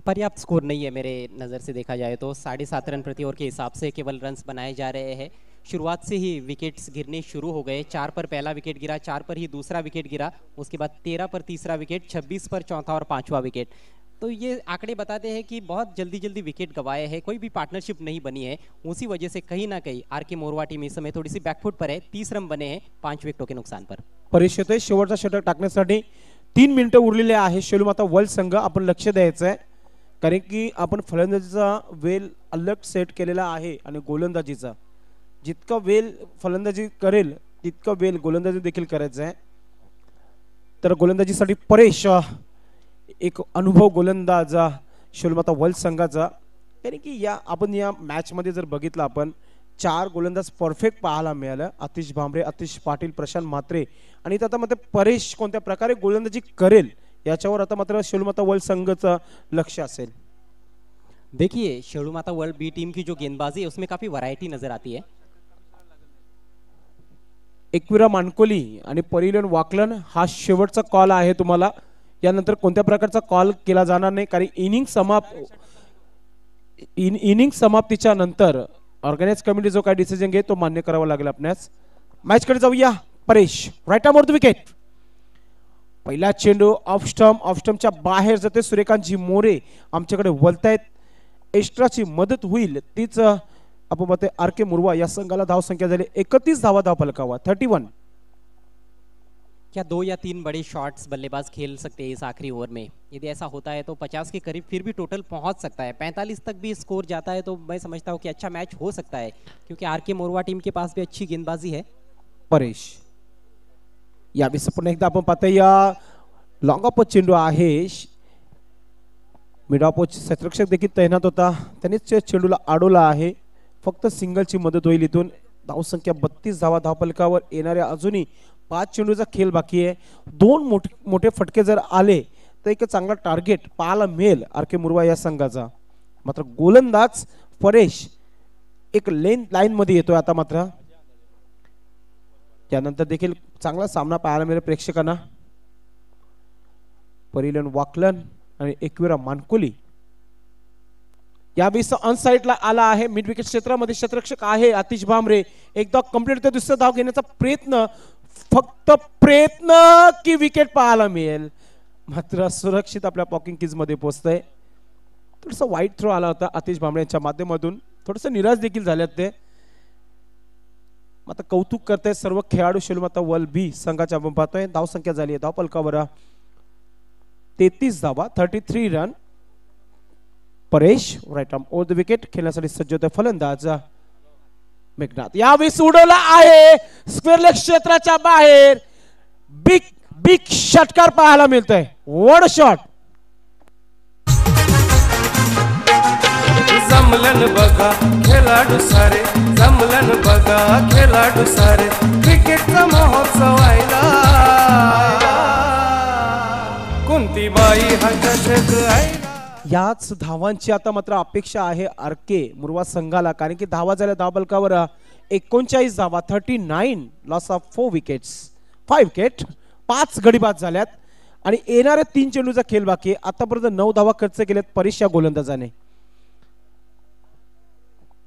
पर्याप्त स्कोर नहीं है मेरे नज़र से देखा जाए तो. 7.5 रन प्रति ओवर के हिसाब से केवल रन्स बनाए जा रहे हैं. शुरुआत से ही विकेट्स गिरने शुरू हो गए. 4 पर पहला विकेट गिरा, 4 पर ही दूसरा विकेट गिरा, उसके बाद 13 पर तीसरा विकेट, 26 पर चौथा और पांचवा विकेट. तो ये आंकड़े बताते हैं कि बहुत जल्दी जल्दी विकेट गवाए हैं, कोई भी पार्टनरशिप नहीं बनी है. उसी वजह से कहीं ना कहीं आर के मोरवा टीम इस समय थोड़ी सी बैकफुट पर है. 30 रन बने हैं 5 विकेटों के नुकसान पर. परेश येतोय शेवटचा षटक टाकण्यासाठी. 3 मिनिटं उरलेले आहे. शेलूमाता वर्ल्ड संघ आपण लक्ष द्यायचं आहे, कारण की आपण फलंदाजीचा वेल अलग सेट केलेला आहे आणि गोलंदाजीचा जितका वेल फलंदाजी करेल तितका वेल गोलंदाजी देखील करायचं आहे. तर गोलंदाजीसाठी परेश एक अनुभव गोलंदाज शेलूमाता वर्ल्ड संघाचा, कारण की या आपण या मॅच मध्ये जर बघितलं आपण 4 गोलंदाज परफेक्ट पाहायला मिळालं. आतिश भांबरे, आतिश पाटील, प्रशांत म्हात्रे आणि आता मात्र परेश कोणत्या प्रकारे गोलंदाजी करेल याच्यावर आता मात्र शेलूमाता वर्ल्ड संघाचं लक्ष असेल. देखिए शेलूमाता वर्ल्ड बी टीम की जो गेंदबाजी है उसमें काफी वैरायटी नजर आती है. एकविरा मानकोली आणि परिलन वाकलन हा शेवटचा कॉल आहे तुम्हाला. यानंतर कोणत्या प्रकारचा कॉल केला जाणार नाही, कारण इनिंग समाप्तीच्या नंतर ऑर्गनाइज कमिटी जो काय डिसिजन घेईल तो मान्य करावा लागेल आपल्यास. मॅच कडे जाऊया. Paresh right arm over the wicket. पहिला चेंडू ऑफ स्टंपच्या बाहेर जाते. सूर्यकांतजी मोरे आमच्याकडे वळतायत. एक्स्ट्राची मदत होईल तीच आपण बघते आर के मुरवा या संघाला धाव संख्या झाली 31 धावा धावफलकावर 31. क्या 2 या 3 बड़े शॉट्स बल्लेबाज खेल सकते हैं इस आखिरी ओवर में? यदि ऐसा होता है तो 50 के करीब फिर भी टोटल पहुंच सकता है. 45 तक भी स्कोर जाता है तो मैं समझता हूं कि अच्छा मैच हो सकता है, क्योंकि आर के मोरवा टीम के पास भी अच्छी गेंदबाजी है. परेश यावेळेस पुन्हा एकदा आपण पाहतोय या लॉंग ऑफ चेंडू आहे. मिड ऑफ क्षेत्ररक्षक देखील तैनात होता, त्यानेच चेंडूला अडवला आहे. फक्त सिंगलची मदत होईल इथून. धावसंख्या 32 धावा धावफलकावर. येणाऱ्या अजूनही 5 चेंडूचा खेळ बाकी आहे. 2 मोठे फटके जर आले तर एक चांगला टार्गेट पाहायला मिळेल आर के मुरवा या संघाचा. मात्र गोलंदाज परेश एक लाईन मध्ये येतोय आता मात्र. त्यानंतर देखील चांगला सामना पाहायला मिळेल प्रेक्षकांना. परिलन वाकलन आणि एकविरा मानकोली यावेळी ऑन साइडला आला आहे. मिड विकेट क्षेत्रामध्ये क्षेत्ररक्षक आहे आतिश भांबरे. एकदा कंप्लीट होते, दुसरा धाव घेण्याचा प्रयत्न, फक्त प्रयत्न की विकेट पाहायला मिळेल. मात्र सुरक्षित आपल्या पॉकिंग कीज मध्ये पोहोचतंय. थोडंसं वाईट थ्रो आला होता आतिश भांबरे यांच्या माध्यमातून. थोडंसं निराश देखील झाल्यात ते. आता कौतुक करताय सर्व खेळाडू शेलूमाता वर्ल्ड बी संघाच्या. आपण पाहतोय धाव संख्या झाली आहे धावफलकावर 33 धावा 33 run. Paresh right arm over the wicket खेळण्यासाठी सज्ज होते फलंदाज मेघनाथ. यावेळी उडवला आहे स्क्वेअर लेग क्षेत्राच्या बाहेर. बिग षटकार पाहायला मिळतोय. वड शॉट. जमलन बघा खेळाडू सारे, जमलन बघा खेळाडू सारे, क्रिकेटचा महोत्सव व्हायला. कोणती बाई हा चषक आहे. याच धावांची आता मात्र अपेक्षा आहे आर के मुरवा संघाला, कारण की धावा झाल्या धावफलकावर 39 धावा 39. Loss of 4 wickets 5 wicket. 5 गडी बाद झाल्यात आणि येणाऱ्या 3 चेंडूचा खेळ बाकी. आतापर्यंत 9 धावा खर्च केल्यात परेश या गोलंदाजाने.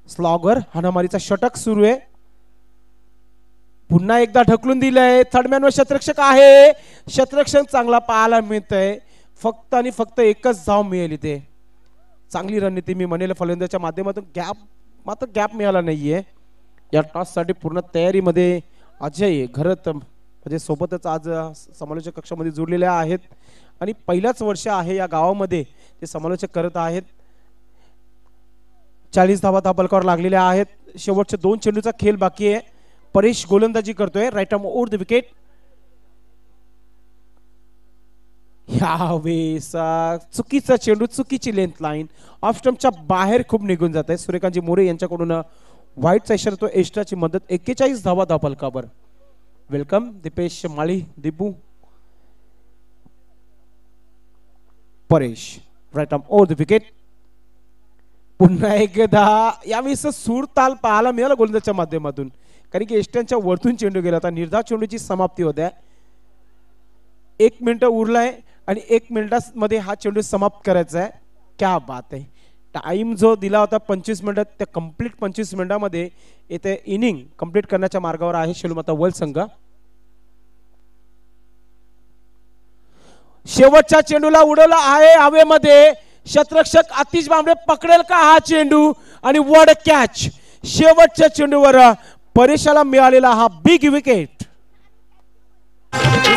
स्लॉगर हाणामारीचा षटक सुरू आहे. पुन्हा एकदा ढकलून दिलंय. थर्डमॅनवर क्षेत्ररक्षक आहे. क्षेत्ररक्षक चांगला पाहायला मिळतंय. फक्त आणि फक्त एकच धाव मिळेल इथे. चांगली रणनीती मी म्हणेल फलंदाजाच्या माध्यमातून. गॅप मिळाला नाहीये. या टॉस साठी पूर्ण तयारीमध्ये अजय घरत म्हणजे सोबतच आज समालोचक कक्षामध्ये जोडलेले आहेत आणि पहिलाच वर्ष आहे या गावामध्ये ते समालोचक करत आहेत. 40 धावा धावफलकावर लागलेल्या आहेत. शेवटचे 2 चेंडूचा खेळ बाकी आहे. परेश गोलंदाजी करतोय right arm over the wicket. यावेळेस चुकीचा चेंडू, चुकीची लेंथ लाईन ऑफ स्टंपच्या बाहेर खूप निघून जात आहे. सूर्यकांतजी मोरे यांच्याकडून व्हाईटचा इशारा, तो एक्स्ट्राची मदत. 41 धावा धावफलकावर. Welcome Dipesh Mali Dipu. Paresh right arm over the wicket. पुन्हा एकदा यावेळेस सूर ताल पाहायला मिळाला गोलंदाजच्या माध्यमातून, कारण की एष्ट्यांच्या वरतून चेंडू गेला होता. निर्धाव चेंडूची समाप्ती होते. 1 मिनिट उरलाय आणि 1 मिनिटामध्ये हा चेंडू समाप्त करायचा आहे. क्या बात आहे. टाइम जो दिला होता 25 मिनिटात, त्या कंप्लीट 25 मिनिटामध्ये इथे इनिंग कंप्लीट करण्याच्या मार्गावर आहे शेलूमाता वर्ल्ड संघ. शेवटच्या चेंडूला उडवला आहे हवेमध्ये. क्षेत्ररक्षक आतिश भांबरे पकडेल का हा चेंडू आणि वड कॅच. शेवटच्या चेंडूवर परेशाला मिळालेला हा बिग विकेट.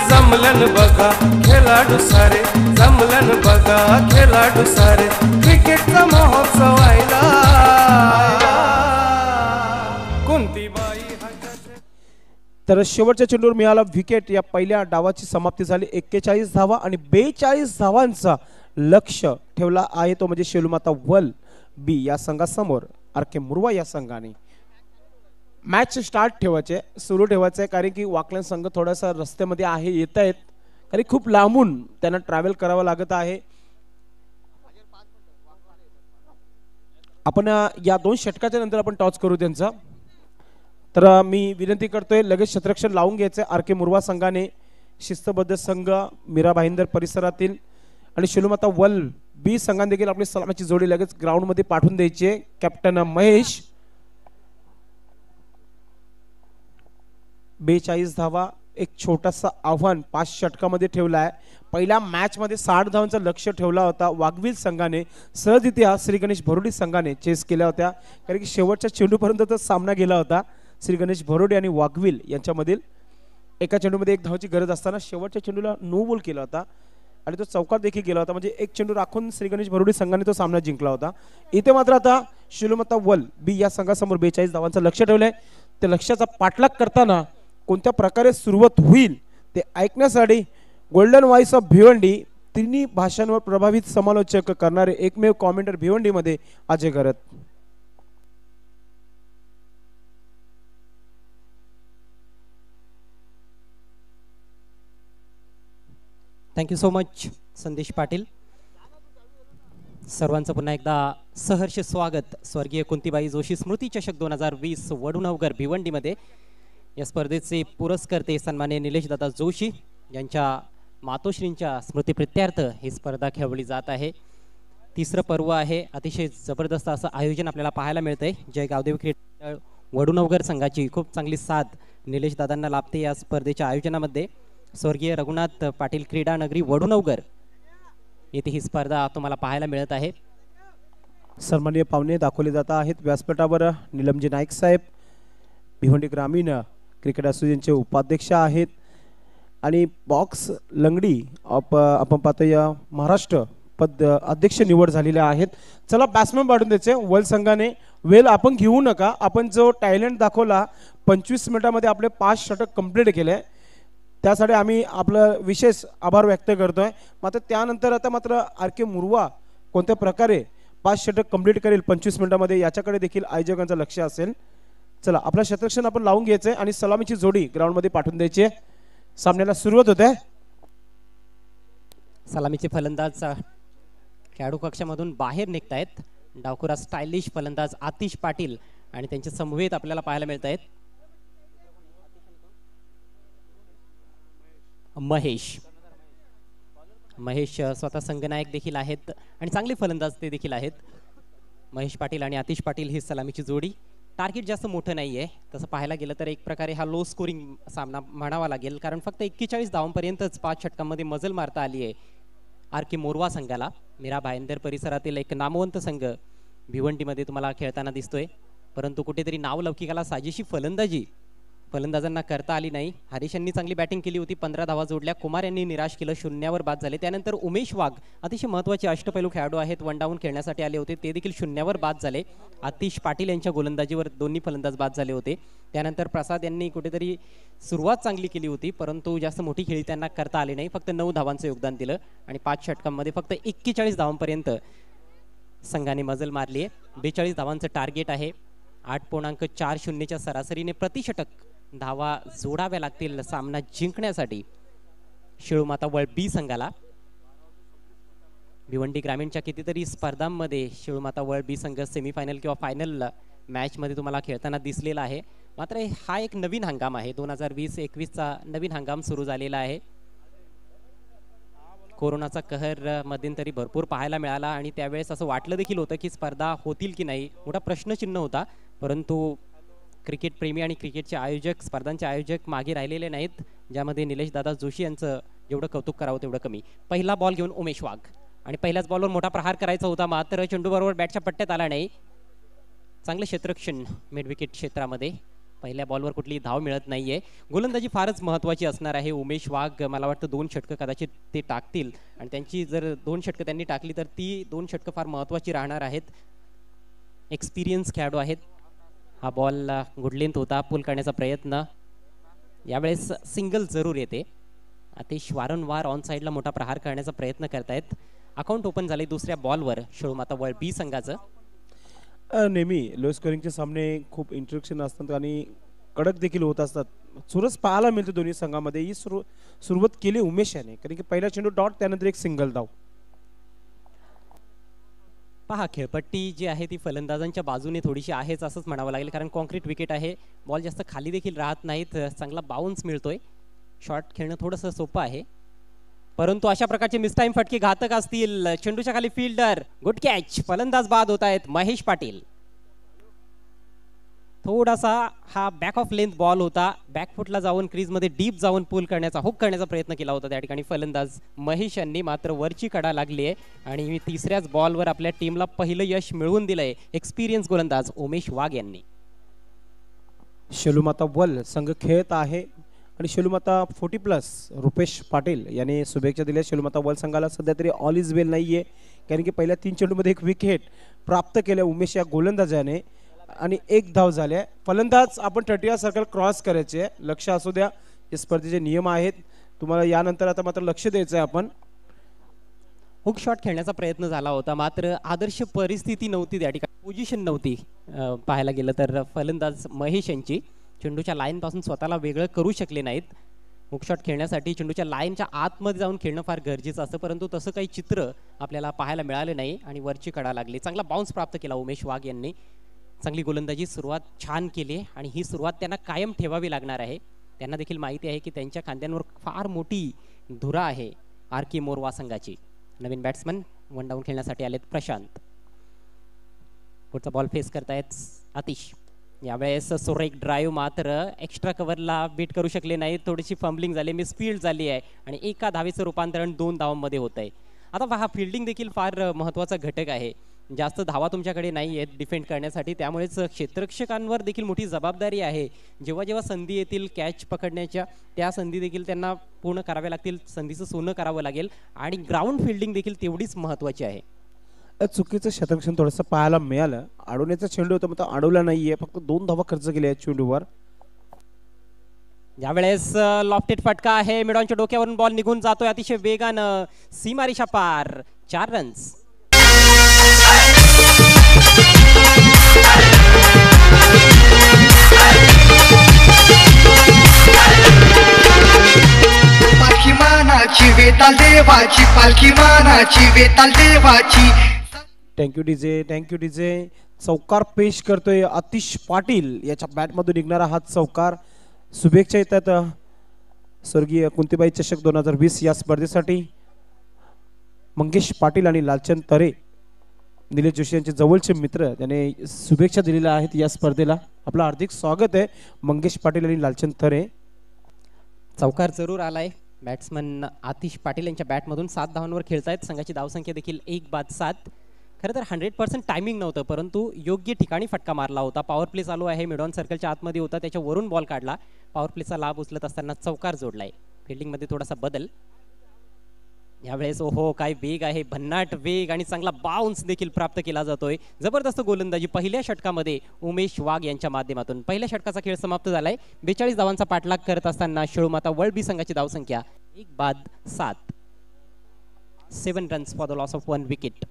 जमलन बघा खेळाडू सारे, जमलन बघा खेळाडू सारे, क्रिकेटचा महोत्सव व्हायला. कोणती बाई तर शेवटच्या चेंडूवर मिळाला विकेट. या पहिल्या डावाची समाप्ती झाली. 41 धावा आणि 42 धावांचा लक्ष ठेवला आहे तो म्हणजे शेलूमाता वर्ल्ड बी या संघासमोर आर.के. मुरवा या संघाने. मॅच स्टार्ट ठेवायचे, सुरू ठेवायचं आहे, कारण की वाकलन संघ थोडासा रस्त्यामध्ये आहे, येत आहेत, कारण खूप लांबून त्यांना ट्रॅव्हल करावं लागत आहे. आपण या 2 षटकाच्या नंतर आपण टॉच करू त्यांचा. तर मी विनंती करतोय लगेच क्षेत्ररक्षण लावून घ्यायचं. आर.के. मुरवा संघाने शिस्तबद्ध संघ मीरा भाईंदर परिसरातील आणि शेलूमाता वर्ल्ड बी संघाने देखील आपली सलामीची जोडी लगेच ग्राउंड मध्ये पाठवून द्यायची आहे. कॅप्टन महेश. 42 धावा, एक छोटासा आव्हान 5 षटकामध्ये ठेवला आहे. पहिल्या मॅच मध्ये 60 धावांचं लक्ष ठेवला होता. वाघवील संघाने सहज इतिहास श्री गणेश भरोडी संघाने चेस केल्या होत्या, कारण की शेवटच्या चेंडूपर्यंत तो सामना गेला होता. श्री गणेश भरोडी आणि वाघवील यांच्यामधील एका चेंडूमध्ये 1 धावाची गरज असताना शेवटच्या चेंडूला नो बॉल केला होता आणि तो चौकार देखील गेला होता. म्हणजे 1 चेंडू राखून श्री गणेश भरोडी संघाने तो सामना जिंकला होता. इथे मात्र आता शेलूमाता वर्ल्ड बी या संघासमोर 42 धावांचं लक्ष ठेवलंय. त्या लक्ष्याचा पाठलाग करताना कोणत्या प्रकारे सुरुवात होईल ते ऐकण्यासाठी गोल्डन व्हॉइस ऑफ भिवंडी तिन्ही भाषांवर प्रभावित समालोचक करणारे एकमेव कॉमेंटर भिवंडीमध्ये अजय गरत. थँक्यू सो मच संदेश पाटील. सर्वांचं पुन्हा एकदा सहर्ष स्वागत स्वर्गीय कुंतीबाई जोशी स्मृती चषक 2020 वडुनवगर भिवंडीमध्ये. या स्पर्धेचे पुरस्कर्ते सन्माननीय निलेशदादा जोशी यांच्या मातोश्रींच्या स्मृतीप्रित्यर्थ ही स्पर्धा खेळवली जात आहे. 3रं पर्व आहे. अतिशय जबरदस्त असं आयोजन आपल्याला पाहायला मिळतंय. जय गावदेवी क्रीडा वडुनवगर संघाची खूप चांगली साथ निलेशदादांना लाभते या स्पर्धेच्या आयोजनामध्ये. स्वर्गीय रघुनाथ पाटील क्रीडा नगरी वडुनवगर येथे ही स्पर्धा तुम्हाला पाहायला मिळत आहे. सन्माननीय पाहुणे दाखवले जात आहेत व्यासपीठावर. निलमजी नाईक साहेब भिवंडी ग्रामीण क्रिकेट असोसिएशनचे उपाध्यक्ष आहेत आणि बॉक्स लंगडी आपण पाहतो या महाराष्ट्र पद अध्यक्ष निवड झालेले आहेत. चला बॅट्समन पाठवून द्यायचे वर्ल्ड संघाने. वेल आपण घेऊ नका, आपण जो टॅलेंट दाखवला 25 मिनिटांमध्ये आपले 5 षटक कंप्लीट केले, त्यासाठी आम्ही आपलं विशेष आभार व्यक्त करतोय. मात्र त्यानंतर आता मात्र आर.के. मुरवा कोणत्या प्रकारे 5 षटक कंप्लीट करेल 25 मिनिटांमध्ये याच्याकडे देखील आयोजकांचं लक्ष असेल. चला आपलं क्षेत्ररक्षण आपण लावून घ्यायचंय आणि सलामीची जोडी ग्राउंड मध्ये पाठवून द्यायची आहे. सामन्याला सुरुवात होते. सलामीचे फलंदाज खेळाडू कक्षामधून बाहेर निघतायत. डावखुरा स्टायलिश फलंदाज आतिश पाटील आणि त्यांचे समवेत आपल्याला पाहायला मिळत आहेत. महेश स्वतः संघनायक देखील आहेत आणि चांगले फलंदाज ते देखील आहेत. महेश पाटील आणि आतिश पाटील ही सलामीची जोडी. टार्गेट जास्त मोठं नाही आहे तसं पाहायला गेलं तर एक प्रकारे हा लो स्कोरिंग सामना म्हणावा लागेल, कारण फक्त 41 धावांपर्यंतच 5 षटकांमध्ये मजल मारता आली आहे आर.के. मोरवा संघाला. मीरा भाईंदर परिसरातील एक नामवंत संघ भिवंडीमध्ये तुम्हाला खेळताना दिसतोय, परंतु कुठेतरी नावलौकिकाला साजेशी फलंदाजांना करता आली नाही. हरीश यांनी चांगली बॅटिंग केली होती, 15 धावा जोडल्या. कुमार यांनी निराश केलं, 0वर बाद झाले. त्यानंतर उमेश वाघ अतिशय महत्त्वाचे अष्टपैलू खेळाडू आहेत, 1 डाऊन खेळण्यासाठी आले होते, ते देखील 0वर बाद झाले. आतिश पाटील यांच्या गोलंदाजीवर दोन्ही फलंदाज बाद झाले होते. त्यानंतर प्रसाद यांनी कुठेतरी सुरुवात चांगली केली होती, परंतु जास्त मोठी खेळी त्यांना करता आली नाही. फक्त 9 धावांचं योगदान दिलं आणि 5 षटकांमध्ये फक्त 41 धावांपर्यंत संघाने मजल मारली आहे. 42 धावांचं टार्गेट आहे. 8.40च्या सरासरीने प्रतिषटक धावा जोडाव्या लागतील सामना जिंकण्यासाठी शेळूमाता वर्ल्ड बी संघाला. भिवंडी ग्रामीणच्या कितीतरी स्पर्धांमध्ये शिळमाता वर्ल्ड बी संघ सेमीफायनल किंवा फायनल मॅचमध्ये तुम्हाला खेळताना दिसलेला आहे. मात्र हा एक नवीन हंगाम आहे. 2020-21चा नवीन हंगाम सुरू झालेला आहे. कोरोनाचा कहर मध्यंतरी भरपूर पाहायला मिळाला आणि त्यावेळेस असं वाटलं देखील होतं की स्पर्धा होतील की नाही, मोठा प्रश्नचिन्ह होता. परंतु क्रिकेट प्रेमी आणि क्रिकेटचे आयोजक, स्पर्धांचे आयोजक मागे राहिलेले नाहीत, ज्यामध्ये निलेश दादा जोशी यांचं जेवढं कौतुक करावं तेवढं कमी. पहिला बॉल घेऊन उमेश वाघ आणि पहिल्याच बॉलवर मोठा प्रहार करायचा होता, मात्र चेंडू बरोबर बॅटच्या पट्ट्यात आला नाही. चांगलं क्षेत्ररक्षण मिड विकेट क्षेत्रामध्ये. पहिल्या बॉलवर कुठली धाव मिळत नाहीये. गोलंदाजी फारच महत्त्वाची असणार आहे. उमेश वाघ मला वाटतं 2 षटकं कदाचित ते टाकतील आणि त्यांची जर 2 षटकं त्यांनी टाकली तर ती 2 षटकं फार महत्त्वाची राहणार आहेत. एक्सपिरियन्स खेळाडू आहेत. हा बॉल गुड लेंथ होता, पुल करण्याचा प्रयत्न. यावेळेस सिंगल जरूर येते. अतिश वारंवार ऑन साईडला मोठा प्रहार करण्याचा प्रयत्न करतायत. अकाउंट ओपन झाले दुसऱ्या बॉलवर शिळमाता वर्ल्ड बी संघाचं. नेहमी लो स्कोरिंगचे सामने खूप इंटरेक्शन असतात आणि कडक देखील होत असतात. चुरस पाहायला मिळते दोन्ही संघामध्ये. ही सुरुवात केली उमेश याने, कारण की पहिला चेंडू डॉट, त्यानंतर एक सिंगल धाव. पहा, खेळपट्टी जी आहे ती फलंदाजांच्या बाजूने थोडीशी आहेच असंच म्हणावं लागेल, कारण कॉन्क्रीट विकेट आहे. बॉल जास्त खाली देखील राहत नाहीत. चांगला बाउन्स मिळतोय. शॉट खेळणं थोडंसं सोपं आहे, परंतु अशा प्रकारचे मिसटाईम फटके घातक असतील. चेंडूच्या खाली फिल्डर, गुड कॅच. फलंदाज बाद होत आहेत महेश पाटील. थोडासा हा बॅक ऑफ लेंथ बॉल होता. बॅकफुटला जाऊन क्रीजमध्ये डीप जाऊन पुल करण्याचा, हुक करण्याचा प्रयत्न केला होता त्या ठिकाणी फलंदाज महेश यांनी, मात्र वरची कडा लागली आहे आणि तिसऱ्याच बॉलवर आपल्या टीमला पहिलं यश मिळवून दिलंय एक्सपिरियन्स गोलंदाज उमेश वाघ यांनी. शेलूमाता वर्ल्ड संघ खेळत आहे आणि शेलूमाता 40+ रुपेश पाटील यांनी शुभेच्छा दिल्या. शेलूमाता वर्ल्ड संघाला सध्या तरी ऑल इज वेल नाहीये, कारण की पहिल्या 3 चेंडूमध्ये 1 विकेट प्राप्त केल्या उमेश या गोलंदाजाने आणि 1 धाव झाल्या. फलंदाज आपण 30 सर्कल क्रॉस करायचे, लक्ष असू द्या. हे स्पर्धेचे नियम आहेत, तुम्हाला यानंतर आता मात्र लक्ष द्यायचं आहे. आपण हुक शॉट खेळण्याचा प्रयत्न झाला होता, मात्र आदर्श परिस्थिती नव्हती त्या ठिकाणी, पोझिशन नव्हती पाहायला गेलं तर. फलंदाज महेश यांची चेंडूच्या लाईन पासून स्वतःला वेगळं करू शकले नाहीत. हुकशॉट खेळण्यासाठी चेंडूच्या लाईनच्या आतमध्ये जाऊन खेळणं फार गरजेचं असतं, परंतु तसं काही चित्र आपल्याला पाहायला मिळालं नाही आणि वरची कडा लागली. चांगला बाउन्स प्राप्त केला उमेश वाघ यांनी. चांगली गोलंदाजी सुरुवात छान केली आणि ही सुरुवात त्यांना कायम ठेवावी लागणार आहे. त्यांना देखील माहिती आहे की त्यांच्या खांद्यांवर फार मोठी धुरा आहे आर.के. मोरवा संघाची. नवीन बॅट्समन वन डाऊन खेळण्यासाठी आलेत प्रशांत. पुढचा बॉल फेस करतायत आतिश. यावेळेस सुरेख ड्राईव्ह, मात्र एक्स्ट्रा कव्हरला बीट करू शकले नाही. थोडीशी फंबलिंग झाली, मिसफील्ड झाली आहे आणि एका धावेचं रूपांतरण 2 धावांमध्ये होत आहे. आता पहा, फिल्डिंग देखील फार महत्त्वाचा घटक आहे. जास्त धावा तुमच्याकडे नाही आहेत डिफेंड करण्यासाठी, त्यामुळेच क्षेत्ररक्षकांवर देखील मोठी जबाबदारी आहे. जेव्हा जेव्हा संधी येतील कॅच पकडण्याच्या, त्या संधी देखील त्यांना पूर्ण कराव्या लागतील. संधीचं सोनं करावं लागेल आणि ग्राउंड फिल्डिंग देखील तेवढीच महत्त्वाची आहे. चुकीचं क्षेत्ररक्षण थोडंसं पाहायला मिळालं. अडवण्याचा चेंडू होता, मात्र अडवला नाहीये. फक्त 2 धावा खर्च केल्या आहेत चेंडूवर. यावेळेस लॉफ्टेड फटका आहे. मिडॉनच्या डोक्यावरून बॉल निघून जातोय अतिशय वेगानं. सीमारेषा पार. 4 रन्स. पालखी मानाची वेताल देवाची, पालखी मानाची वेताल देवाची. Thank you DJ, thank you DJ. चौकार पेश करतोय आतिश पाटील. याच्या बॅटमधून निघणारा हा चौकार. शुभेच्छा येतात स्वर्गीय कुंतीबाई चषक 2020 या स्पर्धेसाठी. मंगेश पाटील आणि लालचंद तरे, निलेश जोशी यांचे जवळचे मित्र, त्याने शुभेच्छा दिलेल्या आहेत या स्पर्धेला. आपलं हार्दिक स्वागत आहे मंगेश पाटील आणि लालचंद तरे. चौकार जरूर आलाय. बॅट्समन आतिश पाटील यांच्या बॅटमधून 7 धावांवर खेळतायत. संघाची धावसंख्या देखील 1 बाद 7. खरं तर 100% टायमिंग नव्हतं, परंतु योग्य ठिकाणी फटका मारला होता. पॉवर प्ले चालू आहे, मिडॉन सर्कलच्या आतमध्ये होता, त्याच्यावरून बॉल काढला. पॉवर प्लेचा लाभ उचलत असताना चौकार जोडलाय. फिल्डिंगमध्ये थोडासा बदल. यावेळेस ओहो, काय वेग आहे, भन्नाट वेग आणि चांगला बाउन्स देखील प्राप्त केला जातोय. जबरदस्त गोलंदाजी पहिल्या षटकामध्ये उमेश वाघ यांच्या माध्यमातून. पहिल्या षटकाचा खेळ समाप्त झालाय. 42 धावांचा पाठलाग करत असताना शिळमाता वर्ल्ड बी संघाची धावसंख्या 1 बाद 7. 7 runs for the loss of 1 wicket.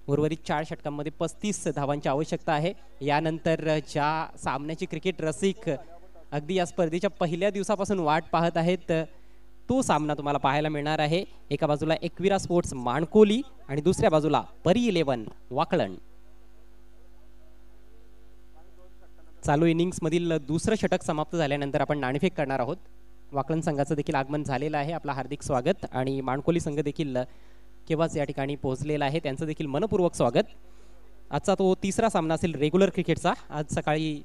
उर्वरित 4 षटकांमध्ये 35 धावांची आवश्यकता आहे. यानंतर ज्या सामन्याची क्रिकेट रसिक अगदी या स्पर्धेच्या पहिल्या दिवसापासून वाट पाहत आहेत तो सामना तुम्हाला पाहायला मिळणार आहे. एका बाजूला एकविरा स्पोर्ट्स माणकोली आणि दुसऱ्या बाजूला परी 11 वाकळण. चालू इनिंग्स मधील दुसरं षटक समाप्त झाल्यानंतर आपण नाणेफेक करणार आहोत. वाकळण संघाचं देखील आगमन झालेलं आहे. आपलं हार्दिक स्वागत. आणि माणकोली संघ देखील केव्हाच या ठिकाणी पोहोचलेला आहे. त्यांचं देखील मनपूर्वक स्वागत. आजचा तो तिसरा सामना असेल रेग्युलर क्रिकेटचा. आज सकाळी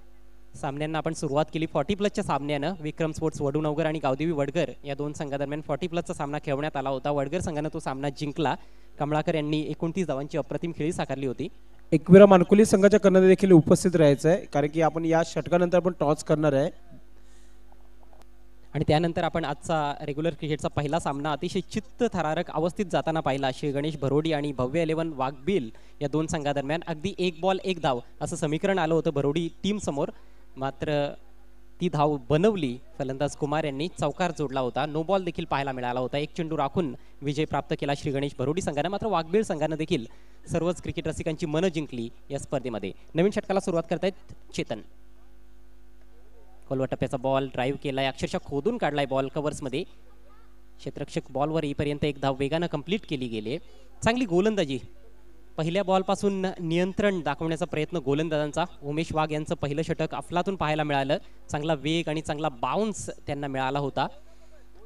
सामन्यांना आपण सुरुवात केली 40+ सामन्यानं. विक्रम स्पोर्ट्स वडूनवगर आणि गावदेवी वडगर या दोन संघादरम्यान 40+ सामना खेळवण्यात आला होता. वडगर संघानं तो सामना जिंकला. कमळाकर यांनी 29 धावांची अप्रतिम खेळी साकारली होती. एकविरा मानकुली संघाच्या कर्णधार देखील उपस्थित राहायचं आहे, कारण की आपण या षटकानंतर आपण टॉस करणार आहे. आणि त्यानंतर आपण आजचा रेग्युलर क्रिकेटचा पहिला सामना अतिशय चित्तथरारक अवस्थेत जाताना पाहिला. श्री गणेश भरोडी आणि भव्य 11 वाघबिल या दोन संघादरम्यान अगदी 1 बॉल 1 धाव असं समीकरण आलं होतं भरोडी टीम समोर. मात्र ती धाव बनवली फलंदाज कुमार यांनी. चौकार जोडला होता. नो बॉल देखील पाहायला मिळाला होता. 1 चेंडू राखून विजय प्राप्त केला श्री गणेश भरोडी संघानं. मात्र वाघबीळ संघानं देखील सर्वच क्रिकेट रसिकांची मनं जिंकली या स्पर्धेमध्ये. नवीन षटकाला सुरुवात करतायत चेतन. खोलवा टप्प्याचा बॉल ड्राईव्ह केलाय. अक्षरशः खोदून काढलाय बॉल कव्हर्समध्ये. क्षेत्ररक्षक बॉलवर येईपर्यंत 1 धाव वेगानं कंप्लीट केली गेली. चांगली गोलंदाजी. पहिल्या बॉलपासून नियंत्रण दाखवण्याचा प्रयत्न गोलंदाजांचा. उमेश वाघ यांचं पहिलं षटक अफलातून पाहायला मिळालं. चांगला वेग आणि चांगला बाउन्स त्यांना मिळाला होता.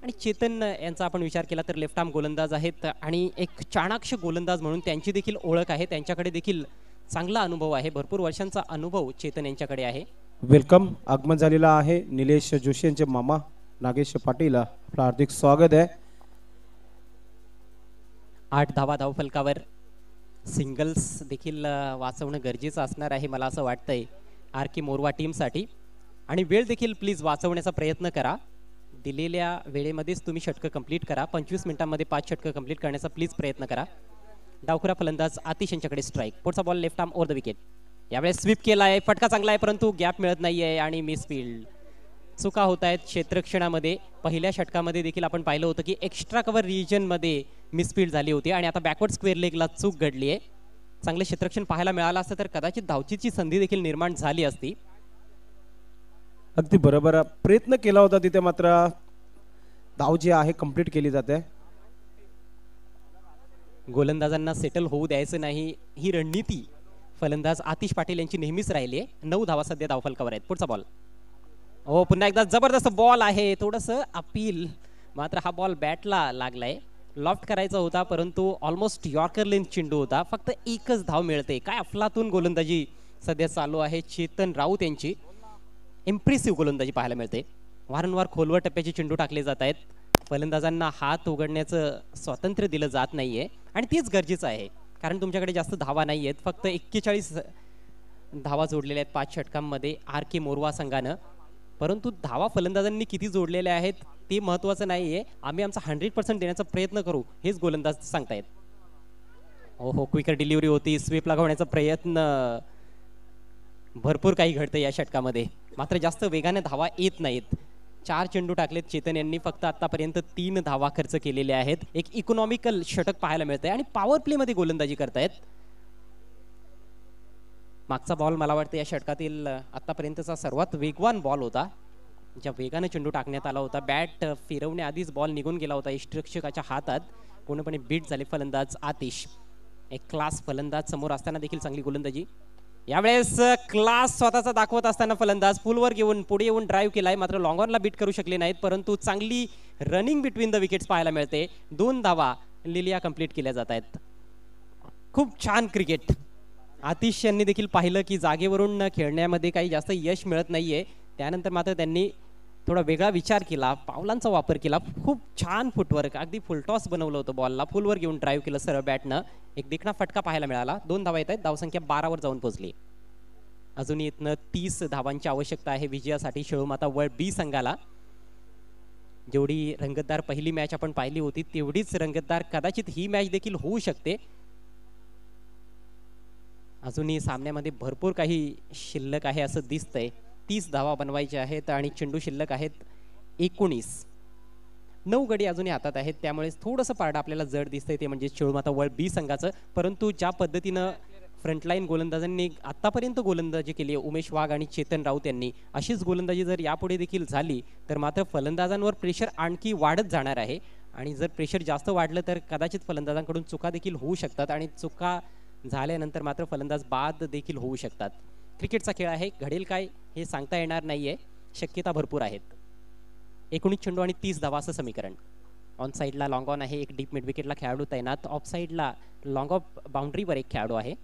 आणि चेतन यांचा आपण विचार केला तर लेफ्ट आर्म गोलंदाज आहेत आणि एक चाणाक्ष गोलंदाज म्हणून त्यांची देखील ओळख आहे. त्यांच्याकडे देखील चांगला अनुभव आहे. भरपूर वर्षांचा अनुभव चेतन यांच्याकडे आहे. वेलकम. आगमन झालेला आहे निलेश जोशी यांचे मामा नागेश पाटील. आपलं हार्दिक स्वागत आहे. 8 धावा धावफलकावर. सिंगल्स देखील वाचवणं गरजेचं असणार आहे मला असं वाटतंय आर के मोरवा टीमसाठी. आणि वेळ देखील प्लीज वाचवण्याचा प्रयत्न करा. दिलेल्या वेळेमध्येच तुम्ही षटकं कंप्लीट करा. 25 मिनिटांमध्ये 5 षटकं कंप्लीट करण्याचा प्लीज प्रयत्न करा. डावखुरा फलंदाज आतिश यांच्याकडे स्ट्राईक. पुढचा ball left arm over the wicket. यावेळेस स्वीप केला आहे. फटका चांगला आहे परंतु गॅप मिळत नाही आहे आणि मिस फील्ड. चुका होत आहेत क्षेत्ररक्षणामध्ये. पहिल्या षटकामध्ये देखील आपण पाहिलं होतं की एक्स्ट्रा कव्हर रिजनमध्ये मिसफील्ड झाली होती आणि आता बॅकवर्ड स्क्वेअर लेगला चूक घडली आहे. चांगले क्षेत्ररक्षण पाहायला मिळालं असतं तर कदाचित धावचीची संधी देखील निर्माण झाली असती. अगदी बरोबर. प्रयत्न केला होता तिथे, मात्र धाव जी आहे कंप्लीट केली जाते. गोलंदाजांना सेटल होऊ द्यायचं नाही ही रणनीती फलंदाज आतिश पाटील यांची नेहमीच राहिली आहे. 9 धावा सध्या धावफलकावर आहेत. पुढचा बॉल. हो पुन्हा एकदा जबरदस्त बॉल आहे. थोडंसं अपील. मात्र हा बॉल बॅटला लागलाय. लॉफ्ट करायचा होता परंतु ऑलमोस्ट यॉर्कर लेंथ चेंडू होता. फक्त 1च धाव मिळते. काय अफलातून गोलंदाजी सध्या चालू आहे चेतन राऊत यांची. इम्प्रेसिव्ह गोलंदाजी पाहायला मिळते. वारंवार खोलवर टप्प्याचे चेंडू टाकले जात आहेत. फलंदाजांना हात उघडण्याचं स्वातंत्र्य दिलं जात नाहीये आणि तेच गरजेचं आहे, कारण तुमच्याकडे जास्त धावा नाही आहेत. फक्त 41 धावा जोडलेल्या आहेत 5 षटकांमध्ये आर के मोरवा संघानं. परंतु धावा फलंदाजांनी किती जोडलेल्या आहेत ते महत्त्वाचं नाही आहे. आम्ही आमचा 100% देण्याचा प्रयत्न करू हेच गोलंदाज सांगतायत. हो क्विकर डिलिव्हरी होती. स्वीप लागवण्याचा प्रयत्न. भरपूर काही घडतं या षटकामध्ये. मात्र जास्त वेगाने धावा येत नाहीत. 4 चेंडू टाकलेत चेतन यांनी. फक्त आतापर्यंत 3 धावा खर्च केलेल्या आहेत. एक इकॉनॉमिकल षटक पाहायला मिळतंय आणि पॉवर प्ले मध्ये गोलंदाजी करतायत. मागचा बॉल मला वाटतं या षटकातील आतापर्यंतचा सर्वात वेगवान बॉल होता. ज्या वेगाने चेंडू टाकण्यात आला होता. बॅट फिरवण्याआधीच बॉल निघून गेला होता यष्टिरक्षकाच्या हातात. पूर्णपणे बीट झाले फलंदाज आतिश. एक क्लास फलंदाज समोर असताना देखील चांगली गोलंदाजी. यावेळेस क्लास स्वतःचा दाखवत असताना फलंदाज फुलवर घेऊन पुढे येऊन ड्राईव्ह केलाय. मात्र लॉंग ऑनला बीट करू शकले नाहीत. परंतु चांगली रनिंग बिटवीन द विकेट्स पाहायला मिळते. 2 धावा लिलिया कंप्लीट केल्या जात आहेत. खूप छान क्रिकेट. आतिश यांनी देखील पाहिलं की जागेवरून खेळण्यामध्ये काही जास्त यश मिळत नाहीये. त्यानंतर मात्र त्यांनी थोडा वेगळा विचार केला. पावलांचा वापर केला. खूप छान फुटवर्क. अगदी फुलटॉस बनवलं होतं बॉलला. फुलवर घेऊन ड्राईव्ह केलं सरळ बॅटनं. एक देखणा फटका पाहायला मिळाला. 2 धावा येत आहेत. धावसंख्या 12वर जाऊन पोहोचली. अजून इथनं 30 धावांची आवश्यकता आहे विजयासाठी शेळूमाता वर्ल्ड बी संघाला. जेवढी रंगतदार पहिली मॅच आपण पाहिली होती तेवढीच रंगतदार कदाचित ही मॅच देखील होऊ शकते. अजूनही सामन्यामध्ये भरपूर काही शिल्लक आहे असं दिसतंय. 30 धावा बनवायच्या आहेत आणि चेंडू शिल्लक आहेत 19. 9 गडी अजूनही हातात आहेत. त्यामुळे थोडंसं पारडं आपल्याला जड दिसतंय ते म्हणजे शेळूमाता वर्ल्ड बी संघाचं. परंतु ज्या पद्धतीनं फ्रंटलाईन गोलंदाजांनी आतापर्यंत गोलंदाजी केली आहे उमेश वाघ आणि चेतन राऊत यांनी, अशीच गोलंदाजी जर यापुढे देखील झाली तर मात्र फलंदाजांवर प्रेशर आणखी वाढत जाणार आहे आणि जर प्रेशर जास्त वाढलं तर कदाचित फलंदाजांकडून चुका देखील होऊ शकतात आणि चुका झाल्यानंतर मात्र फलंदाज बाद देखील होऊ शकतात. क्रिकेटचा खेळ आहे, घडेल काय हे सांगता येणार नाहीये, शक्यता भरपूर आहेत. 19 चेंडू आणि 30 धावा असं समीकरण. ऑन साईडला लॉंग ऑन आहे, एक डीप मिड विकेटला खेळाडू तैनात. ऑफ साईडला लॉंग ऑफ बाउंड्रीवर एक खेळाडू आहे.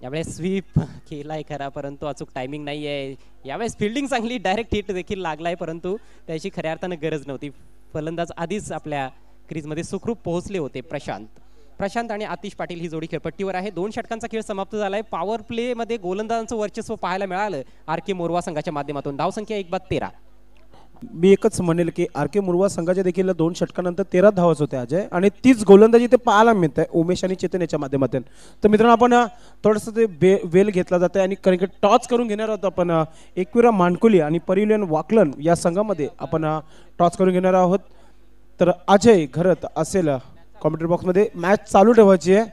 यावेळेस स्वीप केलाय खरा परंतु अचूक टायमिंग नाही आहे. यावेळेस फिल्डिंग चांगली, डायरेक्ट हिट देखील लागलाय परंतु त्याची खऱ्या अर्थानं गरज नव्हती. फलंदाज आधीच आपल्या क्रीजमध्ये सुखरूप पोहोचले होते. प्रशांत आणि आतिश पाटील ही जोडी खेळपट्टीवर आहे. 2 षटकांचा खेळ समाप्त झालाय. पॉवर प्ले मध्ये गोलंदाजांचं वर्चस्व पाहायला मिळालं आर के मोरवा संघाच्या माध्यमातून. धावसंख्या 1/13. मी एकच म्हणेल की आर के मुरवा संघाच्या देखील 2 षटकानंतर 13 धावाच होते अजय आणि तीच गोलंदाजी ते पाहायला मिळत आहे उमेश आणि चेतन याच्या माध्यमातून. तर मित्रांनो आपण थोडंसं ते वेल घेतला जातं आणि कारण की टॉस करून घेणार आहोत आपण. एकविरा मानकुली आणि परिलन वाकलन या संघामध्ये आपण टॉस करून घेणार आहोत. तर अजय घरत असेल कॉमेंट्री बॉक्समध्ये. मॅच चालू ठेवायची आहे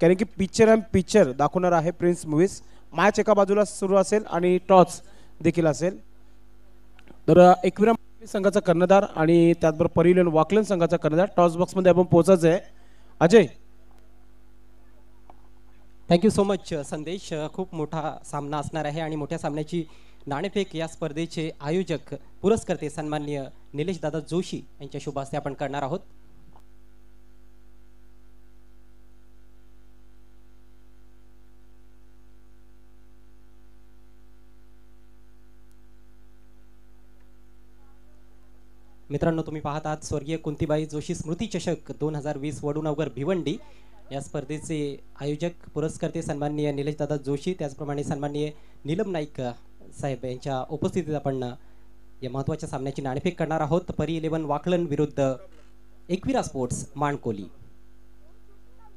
कारण की पिक्चर अँड पिक्चर दाखवणार आहे प्रिन्स मूवीज. मॅच एका बाजूला सुरू असेल आणि टॉस देखील असेल. तर एकविरा संघाचा कर्णधार आणि त्याचबरोबर परिलन वाकलन संघाचा कर्णधार टॉस बॉक्समध्ये आपण पोहोचायचं आहे. अजय, थँक्यू सो मच संदेश. खूप मोठा सामना असणार आहे आणि मोठ्या सामन्याची नाणेफेक या स्पर्धेचे आयोजक पुरस्कर्ते सन्माननीय निलेश दादा जोशी यांच्या शुभ हस्ते आपण करणार आहोत. मित्रांनो तुम्ही पाहत आहात स्वर्गीय कुंतीबाई जोशी स्मृती चषक 2020 वडूनगर भिवंडी या स्पर्धेचे आयोजक पुरस्कर्ते सन्माननीय निलेश दादा जोशी, त्याचप्रमाणे सन्माननीय नीलम नाईक साहेब यांच्या उपस्थितीत आपण या महत्त्वाच्या सामन्याची नाणेफेक करणार आहोत. परी 11 वाकलन विरुद्ध एकविरा स्पोर्ट्स माणकोली.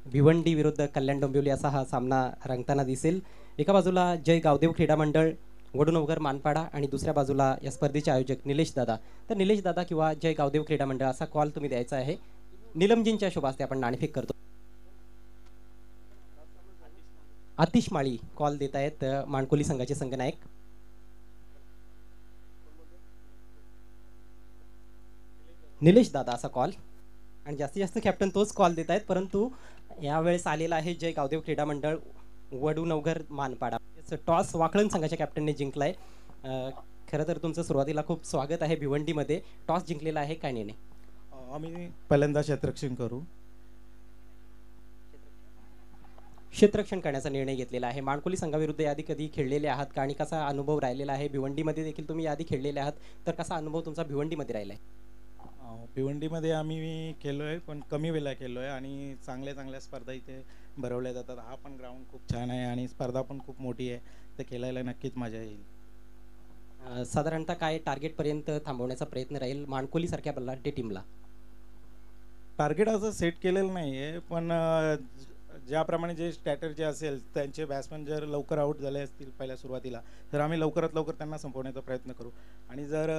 भिवंडी विरुद्ध कल्याण डोंबिवली असा हा सामना रंगताना दिसेल. एका बाजूला जय गावदेव क्रीडा मंडळ वडूनगर मानपाडा आणि दुसऱ्या बाजूला या स्पर्धेचे आयोजक निलेश दादा. तर निलेश दादा किंवा जय गावदेव क्रीडा मंडळ असा कॉल तुम्ही द्यायचा आहे. निलमजींच्या शुभ हस्ते आपण नाणेफेक करतो. आतिश माळी कॉल देत आहेत माणकोली संघाचे संघनायक. निलेश दादा असा कॉल आणि जास्तीत जास्त कॅप्टन तोच कॉल देत आहेत परंतु यावेळेस आलेला आहे जय गावदेव क्रीडा मंडळ वडूनगर मानपाडा. टॉस वाकलन संघाच्या कॅप्टनने जिंकलाय. खरं तर तुमचं सुरुवातीला खूप स्वागत आहे भिवंडीमध्ये. टॉस जिंकलेला आहे काय निर्णय? आम्ही पहिल्यांदा क्षेत्ररक्षण करू. क्षेत्ररक्षण करण्याचा निर्णय घेतलेला आहे. माणकोली संघाविरुद्ध याआधी कधी खेळलेले आहात का आणि कसा अनुभव राहिलेला आहे? भिवंडीमध्ये देखील तुम्ही याआधी खेळलेले आहात तर कसा अनुभव तुमचा भिवंडीमध्ये राहिला आहे? भिवंडीमध्ये आम्ही खेळलो आहे पण कमी वेळा खेळलो आहे आणि चांगल्या स्पर्धा इथे भरवल्या जातात. हा पण ग्राउंड खूप छान आहे आणि स्पर्धा पण खूप मोठी आहे, तर खेळायला नक्कीच मजा येईल. साधारणतः काय टार्गेटपर्यंत थांबवण्याचा प्रयत्न राहील माणकोली सारख्या बल्लाढ्य टीमला? टार्गेट असं सेट केलेलं नाही आहे पण ज्याप्रमाणे जे स्ट्रॅटर्जी असेल त्यांचे बॅट्समन जर लवकर आऊट झाले असतील पहिल्या सुरुवातीला तर आम्ही लवकरात लवकर त्यांना संपवण्याचा प्रयत्न करू आणि जर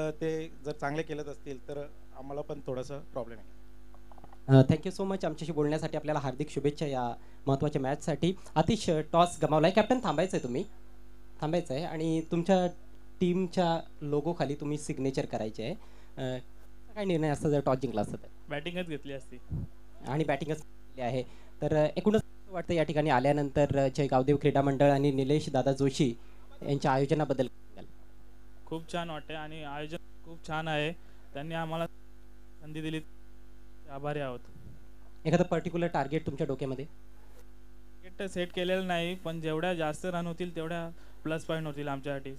चांगले केलत असतील तर आम्हाला पण थोडासा प्रॉब्लेम आहे. थँक्यू सो मच आमच्याशी बोलण्यासाठी. आपल्याला हार्दिक शुभेच्छा या महत्त्वाच्या मॅचसाठी. अतिश टॉस गमावला आहे. कॅप्टन थांबायचं आहे, तुम्ही थांबायचं आहे आणि तुमच्या टीमच्या लोगो खाली तुम्ही सिग्नेचर करायचे आहे. काय निर्णय असता जर टॉस जिंकला असता तर? बॅटिंगच घेतली असती आणि बॅटिंगच केली आहे. तर एकूणच वाटतं या ठिकाणी आल्यानंतर जय गावदेव क्रीडा मंडळ आणि निलेश दादा जोशी यांच्या आयोजनाबद्दल? खूप छान वाटते आणि आयोजन खूप छान आहे. त्यांनी आम्हाला संधी दिली, आभारी आहोत. एखादं पर्टिक्युलर टार्गेट तुमच्या डोक्यामध्ये? टार्गेट सेट केलेलं नाही पण जेवढ्या जास्त रन होतील तेवढ्या प्लस पॉईंट होतील आमच्यासाठी.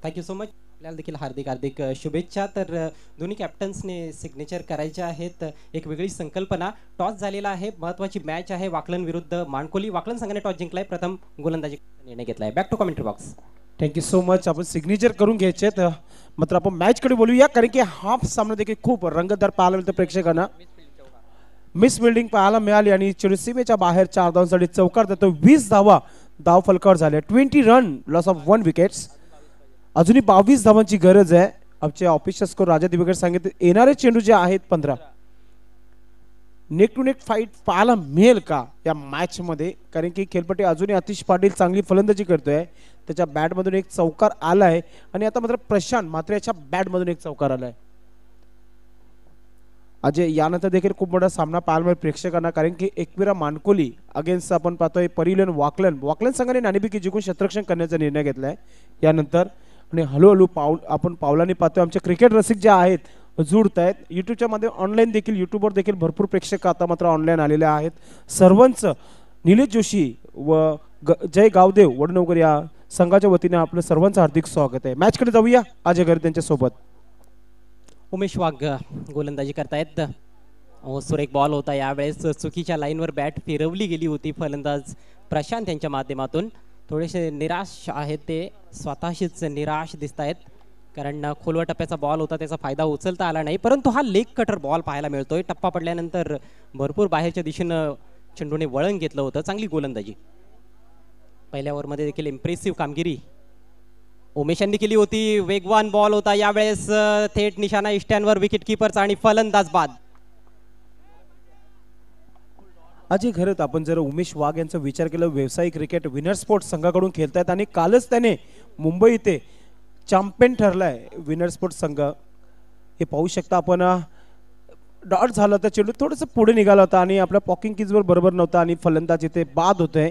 Thank you so much. आपल्याला देखील हार्दिक शुभेच्छा. तर दोन्ही कॅप्टन्सने सिग्नेचर करायचे आहेत. एक वेगळी संकल्पना. टॉस झालेला आहे, महत्त्वाची मॅच आहे वाकलन विरुद्ध माणकोली. वाकलन संघाने टॉस जिंकलाय, प्रथम गोलंदाजी निर्णय घेतलाय. Back to commentary box. Thank you so much. आपण सिग्नेचर करून घ्यायचे आहेत मात्र आपण मॅचकडे बोलूया कारण की हा सामना देखील खूप रंगतदार पाहायला मिळतं प्रेक्षकांना. मिस बिल्डिंग पाहायला मिळाली आणि चेंडू सीमेच्या बाहेर 4 धावांसाठी चौकार देतो. 20 धावा धाव फलकावर झाल्या. 20 रन लॉस ऑफ 1 विकेट्स. अजूनही 22 धावांची गरज आहे. आमचे ऑफिशियल स्कोर राजा दिवेकर सांगितले येणारे चेंडू जे आहेत 15. नेक टू नेक फाईट पाहायला मिळेल का या मॅचमध्ये, कारण की खेळपट्टी अजूनही आतिश पाटील चांगली फलंदाजी करतोय, त्याच्या बॅटमधून एक चौकार आलाय आणि आता मात्र प्रशांत मात्र याच्या बॅटमधून एक चौकार आलाय. अजय यानंतर देखील खूप मोठा सामना पाहायला मिळेल प्रेक्षकांना, कारण की एकविरा मानकोली अगेन्स्ट आपण पाहतोय परिलन वाकलन संघाने नाणेफेकी जिंकून शतरक्षण करण्याचा निर्णय घेतलाय यानंतर. आणि हळूहळू आपण पावलांनी पाहतोय आमचे क्रिकेट रसिक जे आहेत जुळत आहेत युट्यूबच्या मध्ये ऑनलाईन देखील, युट्यूबवर देखील भरपूर प्रेक्षक आता मात्र ऑनलाईन आलेले आहेत. सर्वांचं निलेश जोशी व जय गावदेव वडनवकर या संघाच्या वतीने आपलं सर्वांचं हार्दिक स्वागत आहे. मॅचकडे जाऊया अजय घर त्यांच्या सोबत. उमेश वाघ गोलंदाजी करतायत. सुरेख बॉल होता, यावेळेस चुकीच्या लाईनवर बॅट फिरवली गेली होती फलंदाज प्रशांत यांच्या माध्यमातून. थोडेसे निराश आहेत ते, स्वतःशीच निराश दिसत आहेत, कारण खोलवर टप्प्याचा बॉल होता, त्याचा फायदा उचलता आला नाही. परंतु हा लेग कटर बॉल पाहायला मिळतोय. टप्पा पडल्यानंतर भरपूर बाहेरच्या दिशेनं चेंडूने वळण घेतलं होतं. चांगली गोलंदाजी पहिल्या ओव्हरमध्ये देखील इम्प्रेसिव्ह कामगिरी उमेशांनी केली होती. वेगवान बॉल होता, यावेळेस थेट निशाणा इष्ट्यांवर विकेट किपरचा आणि फलंदाज बाद. अजय घरत आपण जर उमेश वाघ यांचा विचार केला, व्यावसायिक क्रिकेट विनर स्पोर्ट्स संघाकडून खेळतायत आणि कालच त्याने मुंबई इथे चॅम्पियन ठरलाय विनर स्पोर्ट्स संघ. हे पाहू शकता आपण, डॉट झाला होता, चेंडू थोडंसं पुढे निघाला होता आणि आपल्या पॉकिंग किजवर बरोबर नव्हता आणि फलंदाज इथे बाद होतोय.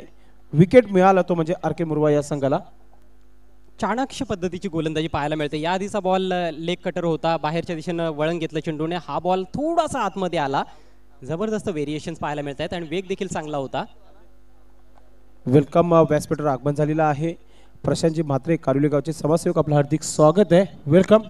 विकेट मिळाला तो म्हणजे आर के मुरवा या संघाला. चाणक्य पद्धतीची गोलंदाजी पाहायला मिळते. या आधीचा बॉल लेग कटर होता, बाहेरच्या दिशेनं वळण घेतलं चेंडूने. हा बॉल थोडासा आतमध्ये आला. जबरदस्त व्हेरिएशन्स पाहायला मिळत आहेत आणि वेग देखील चांगला होता. वेलकम व्यासपीठावर आगमन झालेलं आहे प्रशांतजी म्हात्रे कारुली गावचे समाजसेवक, आपलं हार्दिक स्वागत आहे. वेलकम,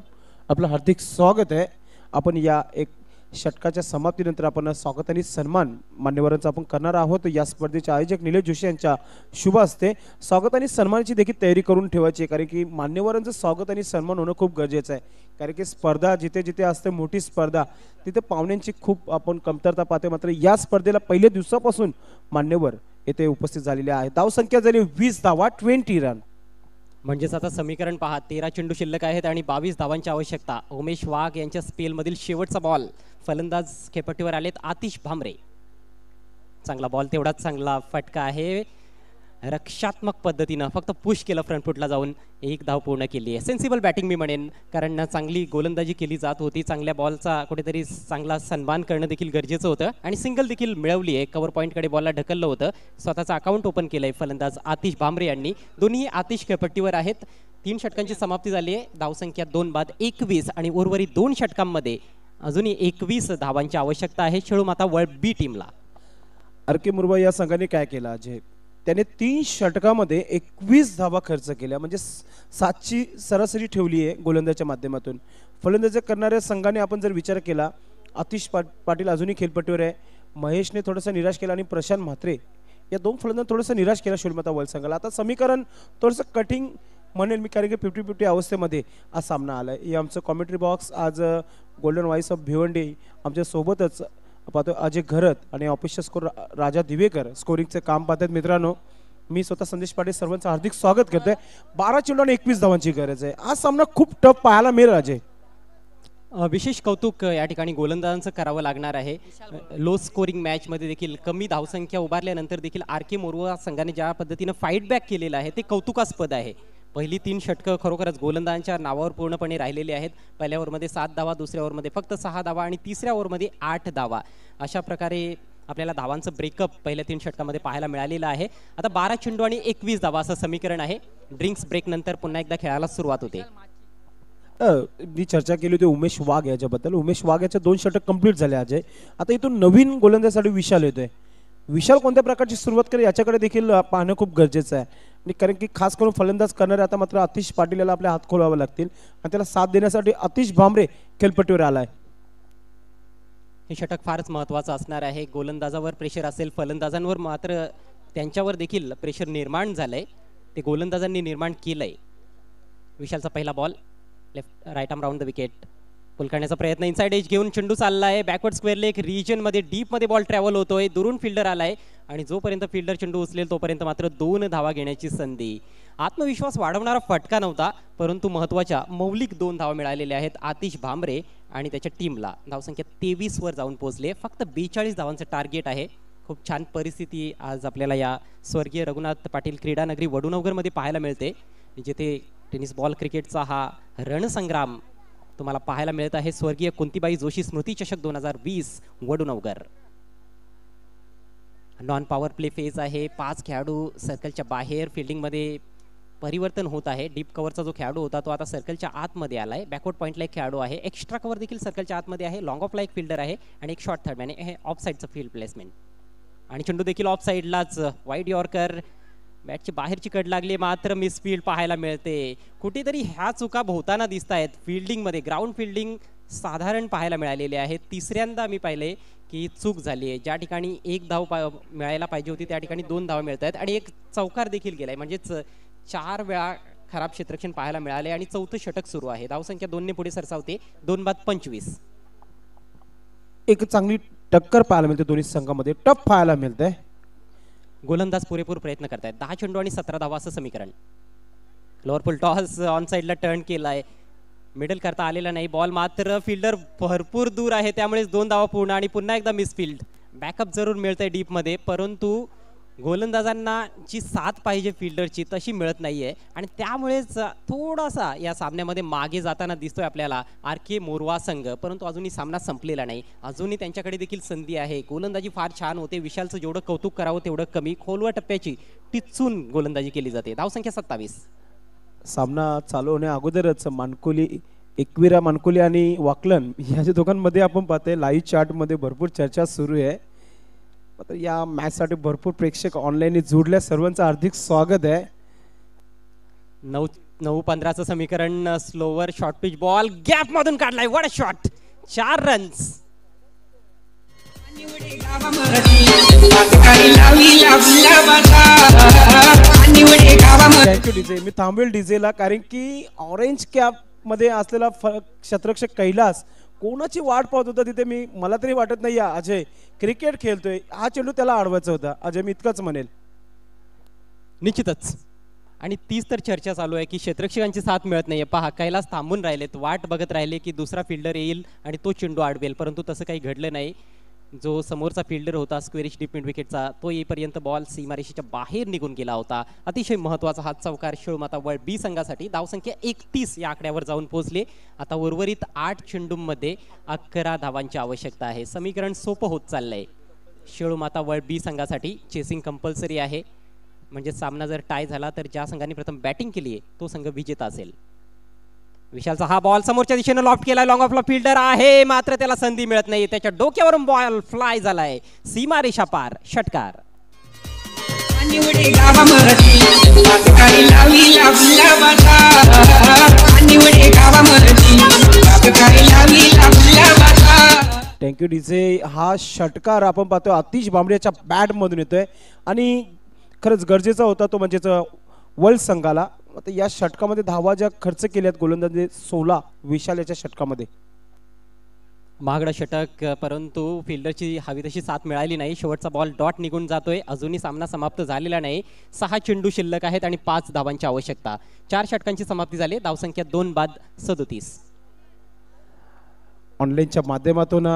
आपलं हार्दिक स्वागत आहे. आपण या एक षटकाच्या समाप्तीनंतर आपण स्वागत आणि सन्मान मान्यवरांचा आपण करणार आहोत. या स्पर्धेचे आयोजक निलेश जोशी यांच्या शुभ हस्ते स्वागत आणि सन्मानाची देखील तयारी करून ठेवायची आहे, कारण की मान्यवरांचं स्वागत आणि सन्मान होणं खूप गरजेचं आहे. कारण की स्पर्धा जिथे जिथे असते मोठी स्पर्धा, तिथे पाहुण्यांची खूप आपण कमतरता पाहते. मात्र या स्पर्धेला पहिल्या दिवसापासून मान्यवर येथे उपस्थित झालेले आहेत. धावसंख्या झाली 20 धावा, 20 रन. म्हणजेच आता समीकरण पहा, 13 चेंडू शिल्लक आहेत आणि 22 धावांची आवश्यकता. उमेश वाघ यांच्या स्पेलमधील शेवटचा बॉल, फलंदाज खेपट्टीवर आलेत आतिश भामरे. चांगला बॉल, तेवढाच चांगला फटका आहे. रक्षात्मक पद्धतीनं फक्त पुश केलं फ्रंट फुटला जाऊन, एक धाव पूर्ण केली आहे. सेन्सिबल बॅटिंग मी म्हणेन, कारण चांगली गोलंदाजी केली जात होती. चांगल्या बॉलचा कुठेतरी चांगला सन्मान करणं देखील गरजेचं होतं आणि सिंगल देखील मिळवली आहे. कव्हर पॉईंटकडे बॉलला ढकललं होतं. स्वतःचं अकाउंट ओपन केलं आहे फलंदाज आतिश भामरे यांनी. दोन्ही आतिश खेपट्टीवर आहेत. 3 षटकांची समाप्ती झाली आहे. धावसंख्या 2 बाद 21 आणि उर्वरित 2 षटकांमध्ये अजूनही 21 धावांची आवश्यकता आहे खेळूमाता वर्ल्ड बी टीमला. आर के मुरवा या संघाने काय केलं अजय, त्याने 3 षटकामध्ये 21 धावा खर्च केल्या, म्हणजे 7ची सरासरी ठेवली आहे गोलंदाजच्या माध्यमातून. फलंदाजी करणाऱ्या संघाने आपण जर विचार केला, आतिश पाटील अजूनही खेळपट्टीवर आहे, महेशने थोडंसं निराश केलं आणि प्रशांत म्हात्रे या 2 फलंदाज थोडंसं निराश केला शिवमाता वर्ल्ड संघाला. आता समीकरण थोडंसं कठीण म्हणेल मी, कारण की 50-50 अवस्थेमध्ये आज सामना आला आहे. हे आमचं कॉमेंट्री बॉक्स आज गोल्डन व्हॉइस ऑफ भिवंडी आमच्या सोबतच पाहतो अजय घरत आणि ऑफिशियल स्कोर राजा दिवेकर स्कोरिंगचे काम पाहतात. मित्रांनो, मी स्वतः संदेश पाटील सर्वांचं हार्दिक स्वागत करतोय. 12 चेंडू आणि 21 धावांची गरज आहे. आज सामना खूप टफ पाहायला मिळेल अजय. विशेष कौतुक या ठिकाणी गोलंदाजांचं करावं लागणार आहे. लो स्कोरिंग मॅचमध्ये देखील कमी धावसंख्या उभारल्यानंतर देखील आर के मोरवा संघाने ज्या पद्धतीनं फाईट बॅक केलेलं आहे ते कौतुकास्पद आहे. पहिली 3 षटकं खरोखरच गोलंदाजांच्या नावावर पूर्णपणे राहिलेली आहेत. पहिल्या ओव्हरमध्ये 7 धावा, दुसऱ्या ओव्हरमध्ये फक्त 6 धावा आणि तिसऱ्या ओव्हरमध्ये 8 धावा. अशा प्रकारे आपल्याला धावांचं ब्रेकअप पहिल्या 3 षटकामध्ये पाहायला मिळालेलं आहे. आता 12 चेंडू आणि 21 धावा असं समीकरण आहे. ड्रिंक्स ब्रेक नंतर पुन्हा एकदा खेळायला सुरुवात होते. मी चर्चा केली होती उमेश वाघ याच्याबद्दल. उमेश वाघ याच्या 2 षटक कंप्लीट झाले अजय. आता इथून नवीन गोलंदाजासाठी विशाल येतोय. विशाल कोणत्या प्रकारची सुरुवात करेल याच्याकडे देखील पाहणं खूप गरजेचं आहे, आणि कारण की खास करून फलंदाज करणारे आता मात्र आतिश पाटील याला आपले हात खोलावे लागतील आणि त्याला साथ देण्यासाठी आतिश भामरे खेळपट्टीवर आलाय. हे षटक फारच महत्त्वाचं असणार आहे. गोलंदाजावर प्रेशर असेल, फलंदाजांवर मात्र त्यांच्यावर देखील प्रेशर निर्माण झालंय, ते गोलंदाजांनी निर्माण केलंय. विशालचा पहिला ball left right arm round the wicket. Pull करण्याचा प्रयत्न, इनसाइड एज घेऊन चेंडू चाललाय बॅकवर्ड स्क्वेअर लेग रिजन मध्ये, डीप मध्ये बॉल ट्रॅव्हल होतोय, दुरून फिल्डर आलाय आणि जोपर्यंत फिल्डर चेंडू उचलेल तोपर्यंत मात्र 2 धावा घेण्याची संधी. आत्मविश्वास वाढवणारा फटका नव्हता, परंतु महत्वाच्या मौलिक 2 धावा मिळालेल्या आहेत आतिश भामरे आणि त्याच्या टीमला. धावसंख्या 23 वर जाऊन पोहोचले. फक्त 42 धावांचं टार्गेट आहे. खूप छान परिस्थिती आज आपल्याला या स्वर्गीय रघुनाथ पाटील क्रीडा नगरी वडूनगर पाहायला मिळते, जिथे टेनिस बॉल क्रिकेटचा हा रणसंग्राम तुम्हाला पाहायला मिळत आहे. स्वर्गीय कुंतीबाई जोशी स्मृती चषक 2020 वडूनगर. नॉन पॉवर प्ले फेज आहे. 5 खेळाडू सर्कलच्या बाहेर, फिल्डिंग मध्ये परिवर्तन होत आहे. डीप कव्हरचा जो खेळाडू होता तो आता सर्कलच्या आतमध्ये आलाय. बॅकवर्ड पॉइंटला एक खेळाडू आहे. एक्स्ट्रा कव्हर देखील सर्कलच्या आतमध्ये आहे. लॉंग ऑफला एक फिल्डर आहे आणि एक शॉर्ट थर्ड मॅन आहे. ऑफ साईडचं फील्ड प्लेसमेंट आणि चेंडू देखील ऑफ साईडलाच. वाईड यॉर्कर, बॅटची बाहेरची कड लागली, मात्र मिसफील्ड पाहायला मिळते. कुठेतरी ह्या चुका होताना दिसत आहेत फिल्डिंगमध्ये. ग्राउंड फिल्डिंग साधारण पाहायला मिळालेले आहे. तिसऱ्यांदा मी पाहिले की चूक झाली आहे. ज्या ठिकाणी 1 धाव मिळायला पाहिजे होती त्या ठिकाणी 2 धावा मिळत आहेत आणि एक चौकार देखील गेलाय. म्हणजेच 4 वेळा खराब क्षेत्ररक्षण पाहायला मिळाले आणि 4थं षटक सुरू आहे. धावसंख्या 2 ने पुढे सरसावते. 2 बाद 25. एक चांगली टक्कर पाहायला मिळते दोन्ही संघामध्ये. टफ पाहायला मिळते. गोलंदाज पुरेपूर प्रयत्न करतायत. 10 चेंडू आणि 17 धावा असं समीकरण. लोअर पुल टॉस ऑन साईडला टर्न केलाय. मिडल करता आलेला नाही. बॉल मात्र फिल्डर भरपूर दूर आहे, त्यामुळेच 2 धावा पूर्ण आणि पुन्हा एकदा मिसफील्ड. बॅकअप जरूर मिळतंय डीप मध्ये, परंतु गोलंदाजांना जी साथ पाहिजे फिल्डरची तशी मिळत नाहीये आणि त्यामुळेच थोडासा या सामन्यामध्ये मागे जाताना दिसतोय आपल्याला RK मोरवा संघ. परंतु अजूनही सामना संपलेला नाही. अजूनही त्यांच्याकडे देखील संधी आहे. गोलंदाजी फार छान होते. विशालचं जेवढं कौतुक करावं तेवढं कमी. खोलवर टप्प्याची टिचून गोलंदाजी केली जाते. धावसंख्या 27. सामना चालू होण्या अगोदरच मानकोली, एकविरा मानकोली आणि वाकलन या दोघांमध्ये आपण पाहतोय लाईव्ह चार्ट मध्ये भरपूर चर्चा सुरू आहे. आता या मॅच साठी भरपूर प्रेक्षक ऑनलाईन जोडल्या. सर्वांचं हार्दिक स्वागत आहे. 9-15चं समीकरण. Slower short pitch ball gap मधून काढलाय. What a shot. 4 runs. Thank you DJ. मी थांबवेल डीजेला, कारण की ऑरेंज कॅप मध्ये असलेला क्षेत्ररक्षक कैलास कोणाची वाट पाहत होता तिथे. मला तरी वाटत नाही अजय क्रिकेट खेळतोय. हा चेंडू त्याला अडवायचा होता. अजय, मी इतकंच म्हणेल. निश्चितच. आणि तीच तर चर्चा चालू आहे की क्षेत्ररक्षकांची साथ मिळत नाहीये. पहा, कैलास थांबून राहिलेत, वाट बघत राहिले की दुसरा फिल्डर येईल आणि तो चेंडू अडवेल, परंतु तसं काही घडलं नाही. जो समोरचा फिल्डर होता स्क्वेरिश डीप मिड विकेटचा, तो येईपर्यंत बॉल सीमारेषेच्या बाहेर निघून गेला होता. अतिशय महत्वाचा हा चौकार शिळमाता वर्ल्ड बी संघासाठी. धावसंख्या 31 या आकड्यावर जाऊन पोहोचले. आता उर्वरित 8 चेंडूंमध्ये 11 धावांची आवश्यकता आहे. समीकरण सोपं होत चाललंय. शिळमाता वर्ल्ड बी संघासाठी चेसिंग कंपल्सरी आहे. म्हणजे सामना जर टाय झाला तर ज्या संघाने प्रथम बॅटिंग केली आहे तो संघ विजेता असेल. विशालचा हा बॉल समोरच्या दिशेने लॉफ्ट केलाय. लॉंग ऑफला फिल्डर आहे, मात्र त्याला संधी मिळत नाही. त्याच्या डोक्यावरून बॉल फ्लाय झालाय सीमारेषा पार. षटकार. Thank you DJ. हा षटकार आपण पाहतोय आतिश भांबरेच्या बॅट मधून येतोय आणि खरंच गरजेचा होता तो, म्हणजेच वर्ल्ड संघाला. आता या षटकामध्ये धावा ज्या खर्च केल्यात गोलंदाजी 16 विशाल याच्या षटकामध्ये. महागडा षटक, परंतु फिल्डरची हवी तशी साथ मिळाली नाही. शेवटचा बॉल डॉट निघून जातोय. अजूनही सामना समाप्त झालेला नाही. 6 चेंडू शिल्लक आहेत आणि 5 धावांची आवश्यकता. 4 षटकांची समाप्ती झाली. धावसंख्या 2 बाद 37. ऑनलाईनच्या माध्यमातून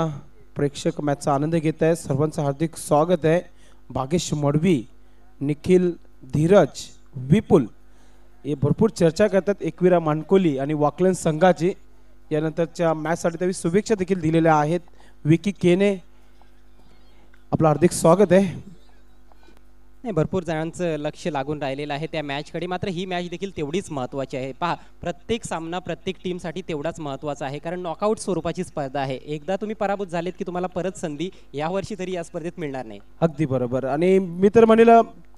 प्रेक्षक मॅचचा आनंद घेत आहेत. सर्वांचं हार्दिक स्वागत आहे. भागेश मडवी, निखिल, धीरज, विपुल हे भरपूर चर्चा करतात एकविरा मानकोली आणि वाकलन संघाची. यानंतरच्या मॅचसाठी त्यांनी शुभेच्छा देखील दिलेल्या आहेत. विकी केने, आपलं हार्दिक स्वागत आहे. नाही, भरपूर जणांचं लक्ष लागून राहिलेलं आहे त्या मॅचकडे. मात्र ही मॅच देखील तेवढीच महत्त्वाची आहे. पहा, प्रत्येक सामना प्रत्येक टीमसाठी तेवढाच महत्त्वाचा आहे, कारण नॉकआउट स्वरूपाची स्पर्धा आहे. एकदा तुम्ही पराभूत झालेत की तुम्हाला परत संधी यावर्षी तरी या स्पर्धेत मिळणार नाही. अगदी बरोबर. आणि मी तर म्हणेल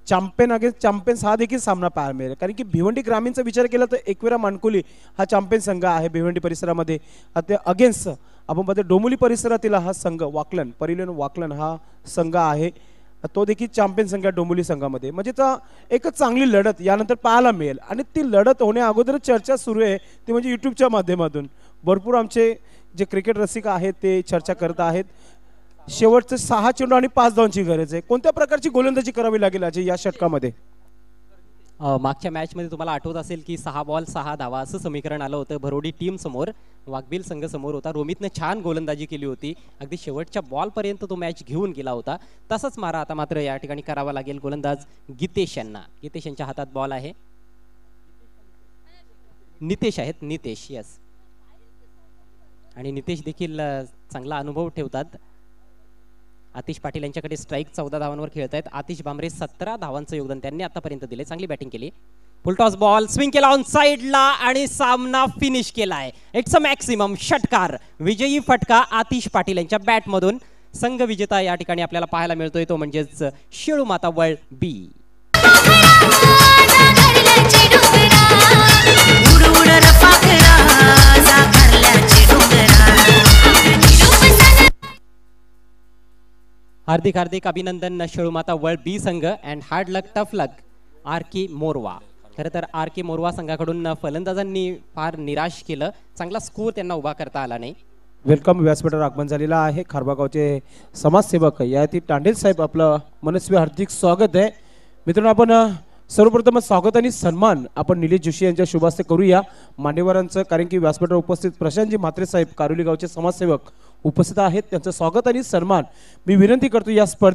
चॅम्पियन अगेन्स्ट चॅम्पियन्स हा देखील सामना पाहायला मिळेल, कारण की भिवंडी ग्रामीणचा विचार केला तर एकविरा मानकोली हा चॅम्पियन संघ आहे भिवंडी परिसरामध्ये. आता अगेन्स्ट आपण पाहतो डोंबिवली परिसरातील हा संघ वाकलन, परिलन वाकलन हा संघ आहे, तो देखील चॅम्पियन संघ डोंबिवली संघामध्ये. म्हणजे एकच चांगली लढत यानंतर पाहायला मिळेल. आणि ती लढत होण्या अगोदर चर्चा सुरू आहे ती म्हणजे यूट्यूबच्या माध्यमातून भरपूर आमचे जे क्रिकेट रसिक आहेत ते चर्चा करत आहेत. शेवटचे 6 चेंडू आणि 5 धावांची गरज आहे. कोणत्या प्रकारची गोलंदाजी करावी लागेल अजय या षटकामध्ये? मागच्या मॅचमध्ये तुम्हाला आठवत असेल की 6 बॉल 6 धावा असं समीकरण आलं होतं भरोडी टीम समोर. वाघबिल संघ समोर होता. रोमितने छान गोलंदाजी केली होती. अगदी शेवटच्या बॉलपर्यंत तो मॅच घेऊन गेला होता. तसाच मारा आता मात्र या ठिकाणी करावा लागेल गोलंदाज गितेश यांना. गितेश यांच्या हातात बॉल आहे. नितेश आहेत, नितेश, यस. आणि नितेश देखील चांगला अनुभव ठेवतात. आतिश पाटील यांच्याकडे स्ट्राईक 14 धावांवर खेळत आहेत. आतिश भामरे 17 धावांचं योगदान त्यांनी आतापर्यंत दिले. चांगली बॅटिंग केली. फुलटॉस बॉल स्विंग केला ऑन साइडला आणि सामना फिनिश केलाय. इट्स अ मॅक्सिमम षटकार. विजयी फटका आतिश पाटील यांच्या बॅटमधून. संघ विजेता या ठिकाणी आपल्याला पाहायला मिळतोय तो म्हणजेच शेळू माता वर्ल्ड बी. हार्दिक हार्दिक अभिनंदन शेळूमाता वर्ल्ड बी संघ and hard luck tough luck R K Morwa. खरं तर आर के मोरवा संघाकडून फलंदाजांनी फार निराश केलं. चांगला स्कोर त्यांना उभा करता आला नाही. वेलकम व्यासपीठावर आगमन झालेला आहे. खारबागावचे समाजसेवक याती तांडेल साहेब आपलं मनस्वी हार्दिक स्वागत आहे. मित्रांनो आपण सर्वप्रथम स्वागत आणि सन्मान आपण निलेश जोशी यांच्या शुभ हस्ते करूया मान्यवरांचं. कारण की व्यासपीठावर उपस्थित प्रशांतजी म्हात्रे साहेब कारोली गावचे समाजसेवक उपस्थित आहेत. त्यांचं स्वागत आणि सन्मान मी विनंती करतो या स्पर्धेत